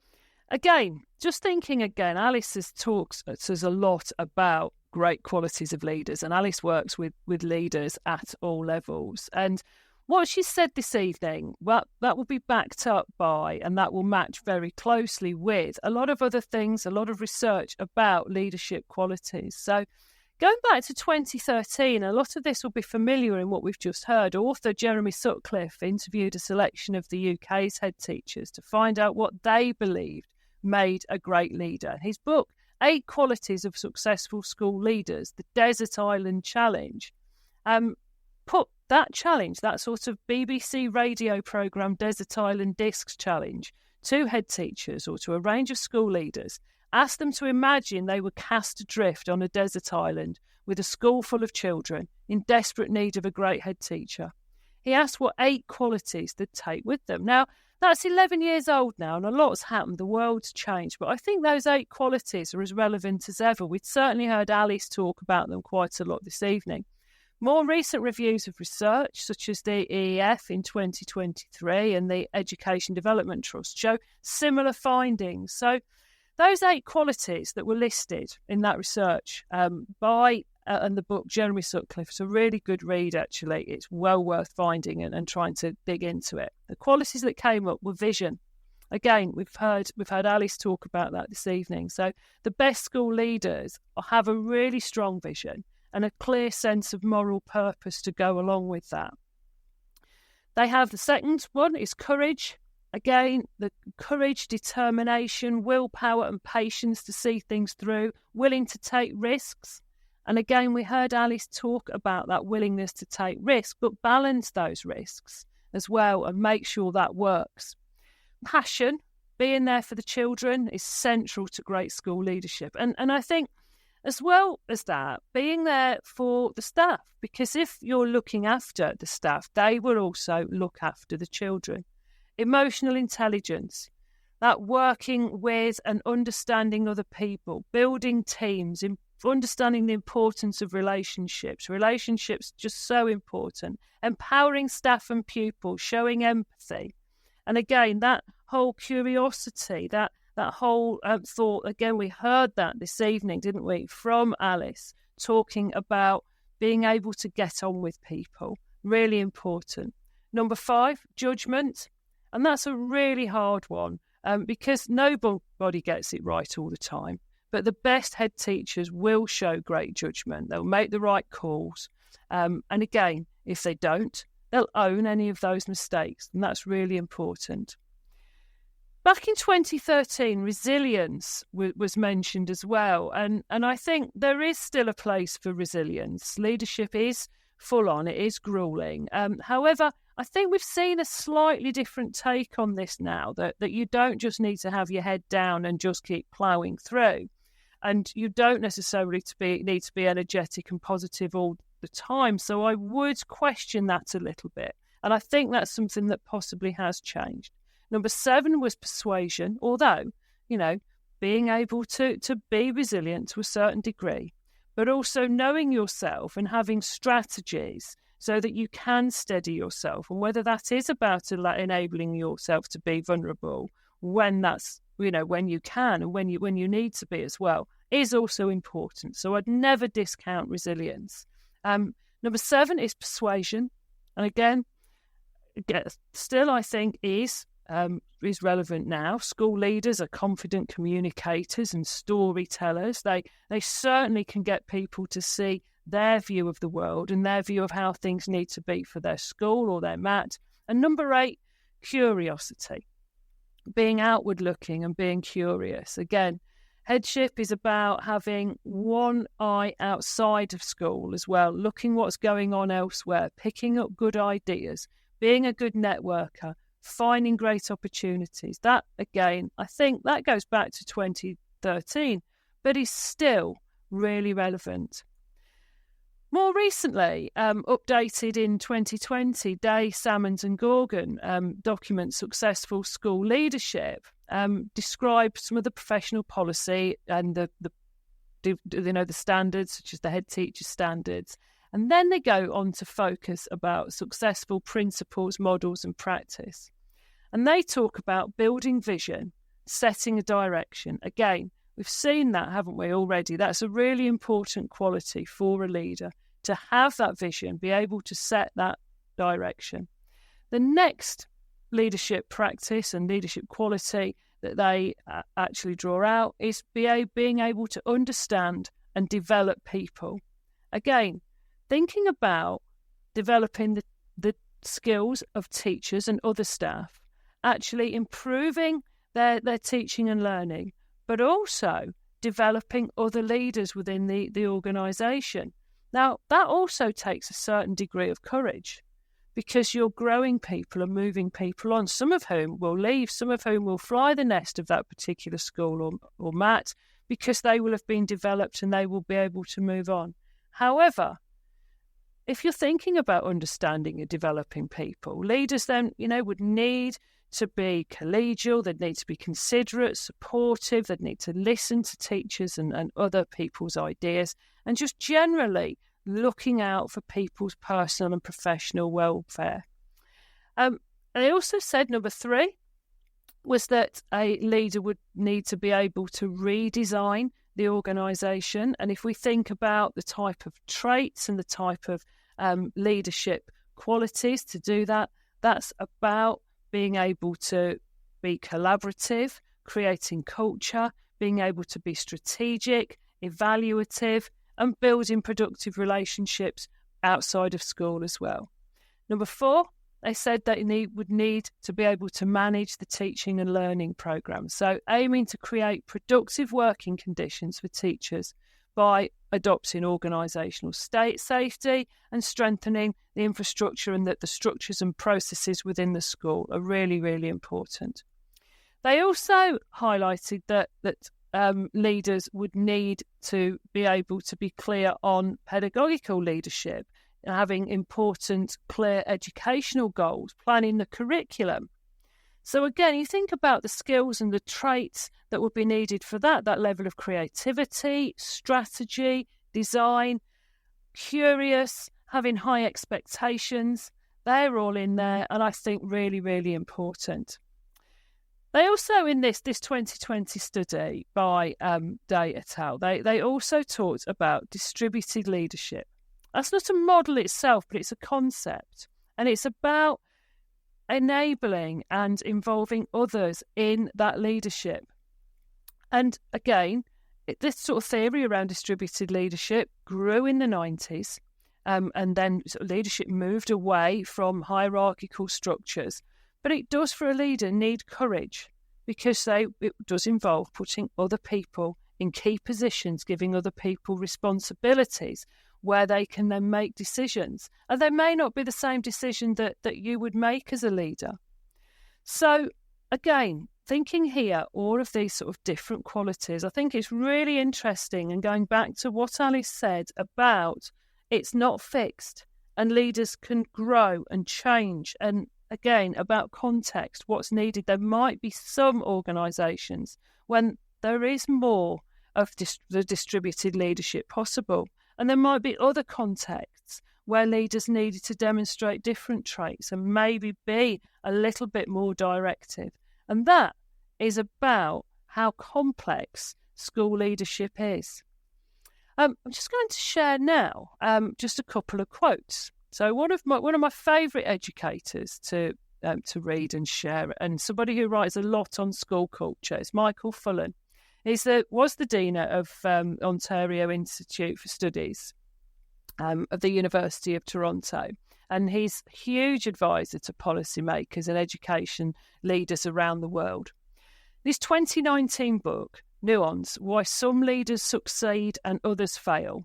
again, just thinking again, Alice has talked to us a lot about great qualities of leaders, and Alice works with leaders at all levels. And what she said this evening, well, that will be backed up by, and that will match very closely with a lot of other things, a lot of research about leadership qualities. So going back to 2013, a lot of this will be familiar in what we've just heard. Author Jeremy Sutcliffe interviewed a selection of the UK's head teachers to find out what they believed made a great leader. His book, 8 Qualities of Successful School Leaders, the Desert Island Challenge, put that challenge, that sort of BBC radio programme Desert Island Discs challenge, to head teachers or to a range of school leaders, asked them to imagine they were cast adrift on a desert island with a school full of children in desperate need of a great head teacher. He asked what 8 qualities they'd take with them. Now, that's 11 years old now, and a lot's happened. The world's changed. But I think those 8 qualities are as relevant as ever. We'd certainly heard Alice talk about them quite a lot this evening. More recent reviews of research, such as the EEF in 2023 and the Education Development Trust, show similar findings. So those 8 qualities that were listed in that research by and the book Jeremy Sutcliffe, it's a really good read, actually. It's well worth finding and trying to dig into it. The qualities that came up were vision. Again, we've heard Alice talk about that this evening. So the best school leaders have a really strong vision and a clear sense of moral purpose to go along with that. They have the second one is courage. Again, the courage, determination, willpower and patience to see things through, willing to take risks. And again, we heard Alice talk about that willingness to take risks, but balance those risks as well and make sure that works. Passion, being there for the children, is central to great school leadership. And I think as well as that, being there for the staff, because if you're looking after the staff, they will also look after the children. Emotional intelligence, that working with and understanding other people, building teams, understanding the importance of relationships. Relationships just so important. Empowering staff and pupils, showing empathy. And again, that whole curiosity, that whole thought, again, we heard that this evening, didn't we, from Alice, talking about being able to get on with people. Really important. Number 5, judgment. And that's a really hard one because nobody gets it right all the time. But the best head teachers will show great judgment. They'll make the right calls. And again, if they don't, they'll own any of those mistakes. And that's really important. Back in 2013, resilience was mentioned as well. And I think there is still a place for resilience. Leadership is full on. It is grueling. However, I think we've seen a slightly different take on this now, that you don't just need to have your head down and just keep ploughing through. And you don't necessarily need to be energetic and positive all the time. So I would question that a little bit. And I think that's something that possibly has changed. Number 7 was persuasion, although, being able to be resilient to a certain degree, but also knowing yourself and having strategies so that you can steady yourself. And whether that is about enabling yourself to be vulnerable when that's when you can and when you need to be as well, is also important. So I'd never discount resilience. Number 7 is persuasion. And again, still I think is relevant now. School leaders are confident communicators and storytellers. They certainly can get people to see their view of the world and their view of how things need to be for their school or their mat. And number 8, curiosity. Being outward looking and being curious. Again, headship is about having one eye outside of school as well, looking what's going on elsewhere, picking up good ideas, being a good networker, finding great opportunities. That, again, I think that goes back to 2013, but is still really relevant. More recently, updated in 2020, Day, Salmons and Gorgon document Successful School Leadership, describe some of the professional policy and the standards, such as the head teacher standards. And then they go on to focus about successful principles, models and practice. And they talk about building vision, setting a direction. Again, we've seen that, haven't we, already? That's a really important quality for a leader, to have that vision, be able to set that direction. The next leadership practice and leadership quality that they actually draw out is being able to understand and develop people. Again, thinking about developing the skills of teachers and other staff, actually improving their teaching and learning, but also developing other leaders within the organisation. Now, that also takes a certain degree of courage, because you're growing people and moving people on, some of whom will leave, some of whom will fly the nest of that particular school or mat, because they will have been developed and they will be able to move on. However, if you're thinking about understanding and developing people, leaders then, would need to be collegial, they'd need to be considerate, supportive, they'd need to listen to teachers and other people's ideas, and just generally looking out for people's personal and professional welfare. They also said number 3 was that a leader would need to be able to redesign the organisation. And if we think about the type of traits and the type of leadership qualities to do that, that's about being able to be collaborative, creating culture, being able to be strategic, evaluative, and building productive relationships outside of school as well. Number 4, they said that they would need to be able to manage the teaching and learning programme. So aiming to create productive working conditions for teachers by adopting organisational safety and strengthening the infrastructure, and that the structures and processes within the school are really, really important. They also highlighted that leaders would need to be able to be clear on pedagogical leadership, having important, clear educational goals, planning the curriculum. So again, you think about the skills and the traits that would be needed for that level of creativity, strategy, design, curious, having high expectations. They're all in there, and I think really, really important. They also, in this 2020 study by Day et al., they also talked about distributed leadership. That's not a model itself, but it's a concept. And it's about enabling and involving others in that leadership. And again, this sort of theory around distributed leadership grew in the 90s, and then sort of leadership moved away from hierarchical structures. But it does, for a leader, need courage, because it does involve putting other people in key positions, giving other people responsibilities where they can then make decisions. And they may not be the same decision that you would make as a leader. So again, thinking here, all of these sort of different qualities, I think it's really interesting. And going back to what Alice said about it's not fixed and leaders can grow and change. And again, about context, what's needed. There might be some organisations when there is more of the distributed leadership possible. And there might be other contexts where leaders needed to demonstrate different traits and maybe be a little bit more directive. And that is about how complex school leadership is. I'm just going to share now just a couple of quotes. So one of my favourite educators to read and share, and somebody who writes a lot on school culture, is Michael Fullan. Was the Dean of Ontario Institute for Studies of the University of Toronto, and he's a huge advisor to policymakers and education leaders around the world. This 2019 book, Nuance, Why Some Leaders Succeed and Others Fail,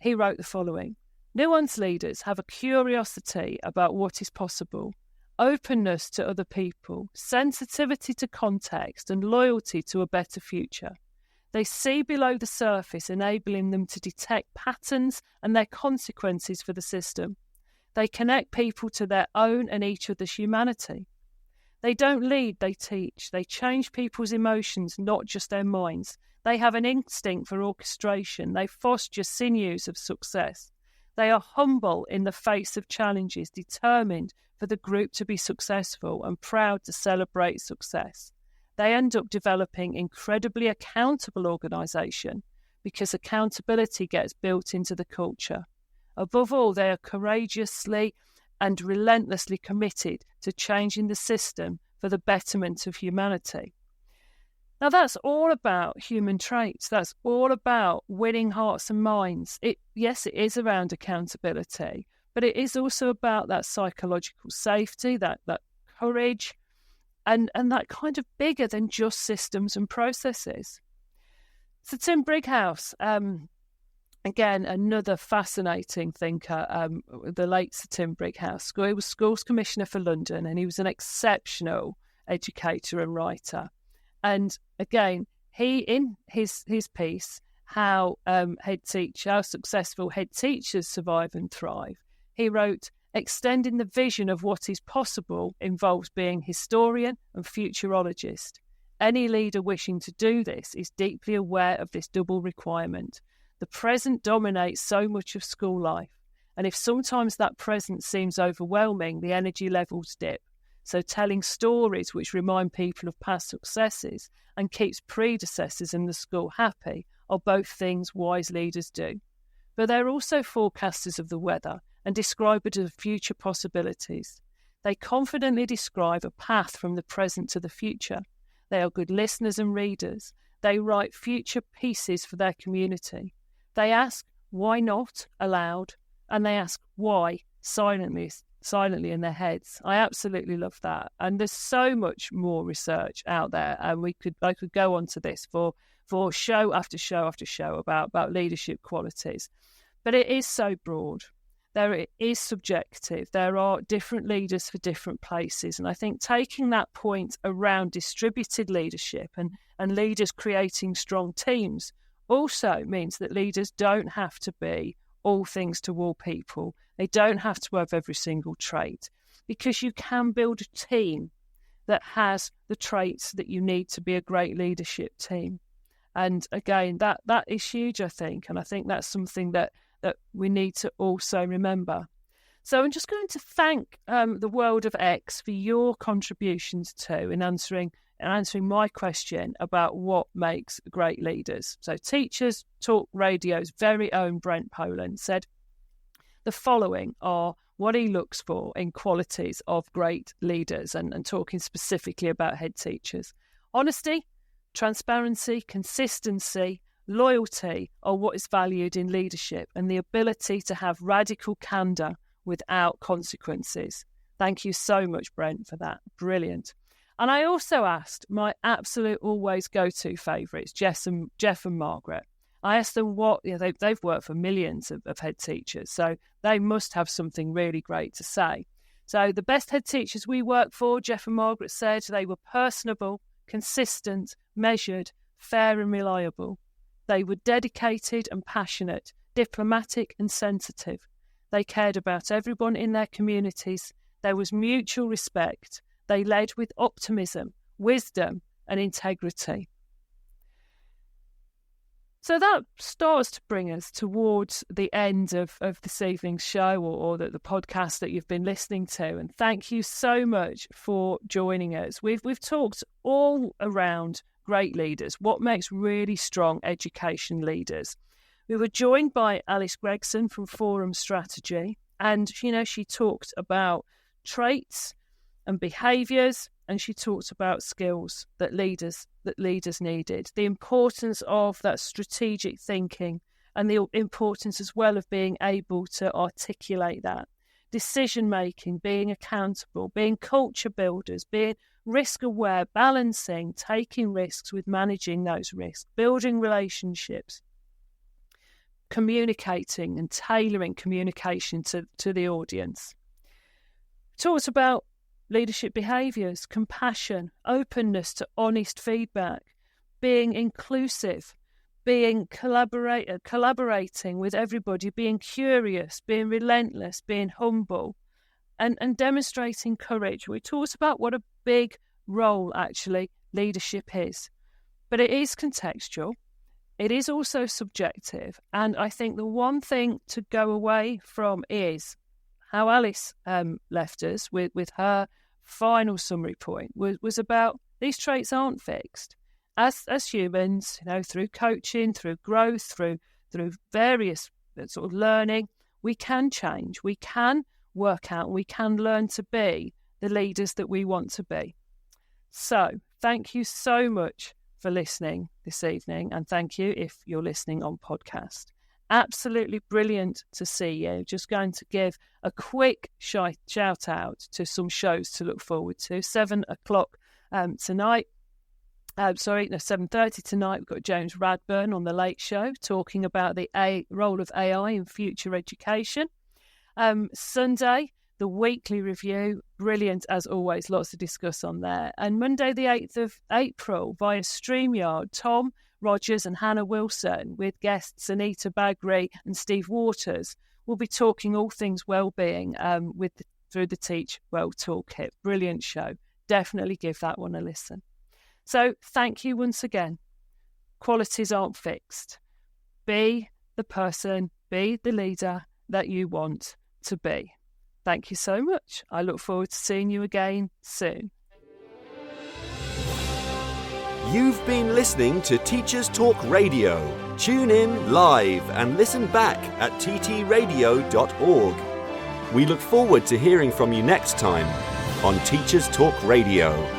he wrote the following: Nuance leaders have a curiosity about what is possible, openness to other people, sensitivity to context, and loyalty to a better future. They see below the surface, enabling them to detect patterns and their consequences for the system. They connect people to their own and each other's humanity. They don't lead, they teach. They change people's emotions, not just their minds. They have an instinct for orchestration. They foster sinews of success. They are humble in the face of challenges, determined for the group to be successful and proud to celebrate success. They end up developing incredibly accountable organisation because accountability gets built into the culture. Above all, they are courageously and relentlessly committed to changing the system for the betterment of humanity. Now, that's all about human traits. That's all about winning hearts and minds. Yes, it is around accountability, but it is also about that psychological safety, that courage, and that kind of bigger than just systems and processes. So Tim Brighouse, again, another fascinating thinker, the late Sir Tim Brighouse. He was Schools Commissioner for London, and he was an exceptional educator and writer. And again, he, in his piece, how successful head teachers survive and thrive, he wrote, extending the vision of what is possible involves being historian and futurologist. Any leader wishing to do this is deeply aware of this double requirement. The present dominates so much of school life, and if sometimes that present seems overwhelming, the energy levels dip. So telling stories which remind people of past successes and keeps predecessors in the school happy are both things wise leaders do. But they're also forecasters of the weather and describers of future possibilities. They confidently describe a path from the present to the future. They are good listeners and readers. They write future pieces for their community. They ask why not aloud, and they ask why silently in their heads. I absolutely love that. And there's so much more research out there, and I could go on to this for show after show after show about leadership qualities. But it is so broad. It is subjective. There are different leaders for different places. And I think taking that point around distributed leadership and leaders creating strong teams also means that leaders don't have to be all things to all people. They don't have to have every single trait, because you can build a team that has the traits that you need to be a great leadership team. And again, that is huge, I think. And I think that's something that we need to also remember. So I'm just going to thank the world of X for your contributions too in answering my question about what makes great leaders. So Teachers Talk Radio's very own Brent Poland said the following are what he looks for in qualities of great leaders, and talking specifically about head teachers. Honesty, transparency, consistency, loyalty are what is valued in leadership, and the ability to have radical candour without consequences. Thank you so much, Brent, for that. Brilliant. And I also asked my absolute always go-to favourites, Jeff and Margaret. I asked them what, they've worked for millions of head teachers, so they must have something really great to say. So the best head teachers we work for, Jeff and Margaret said, they were personable, consistent, measured, fair and reliable. They were dedicated and passionate, diplomatic and sensitive. They cared about everyone in their communities. There was mutual respect. They led with optimism, wisdom and integrity. So that starts to bring us towards the end of this evening's show or the podcast that you've been listening to. And thank you so much for joining us. We've talked all around great leaders, what makes really strong education leaders. We were joined by Alice Gregson from Forum Strategy, and she talked about traits and behaviours, and she talked about skills that leaders needed, the importance of that strategic thinking, and the importance as well of being able to articulate that, decision making, being accountable, being culture builders, being risk aware, balancing, taking risks with managing those risks, building relationships, communicating and tailoring communication to the audience. Talked about leadership behaviours, compassion, openness to honest feedback, being inclusive, being collaborating with everybody, being curious, being relentless, being humble, and demonstrating courage. We talked about what a big role actually leadership is, but it is contextual. It is also subjective, and I think the one thing to go away from is how Alice left us with her final summary point was about these traits aren't fixed. As humans, through coaching, through growth, through various sort of learning, we can change, we can work out, we can learn to be the leaders that we want to be. So thank you so much for listening this evening, and thank you if you're listening on podcast. Absolutely brilliant to see you. Just going to give a quick shout out to some shows to look forward to. 7 o'clock tonight, 7:30 tonight, we've got James Radburn on The Late Show talking about the role of AI in future education. Sunday, the weekly review, brilliant as always, lots to discuss on there. And Monday the 8th of April via StreamYard, Tom Rogers and Hannah Wilson with guests Anita Bagri and Steve Waters will be talking all things wellbeing through the Teach Well Toolkit. Brilliant show. Definitely give that one a listen. So thank you once again. Qualities aren't fixed. Be the person, be the leader that you want to be. Thank you so much. I look forward to seeing you again soon. You've been listening to Teachers Talk Radio. Tune in live and listen back at ttradio.org. We look forward to hearing from you next time on Teachers Talk Radio.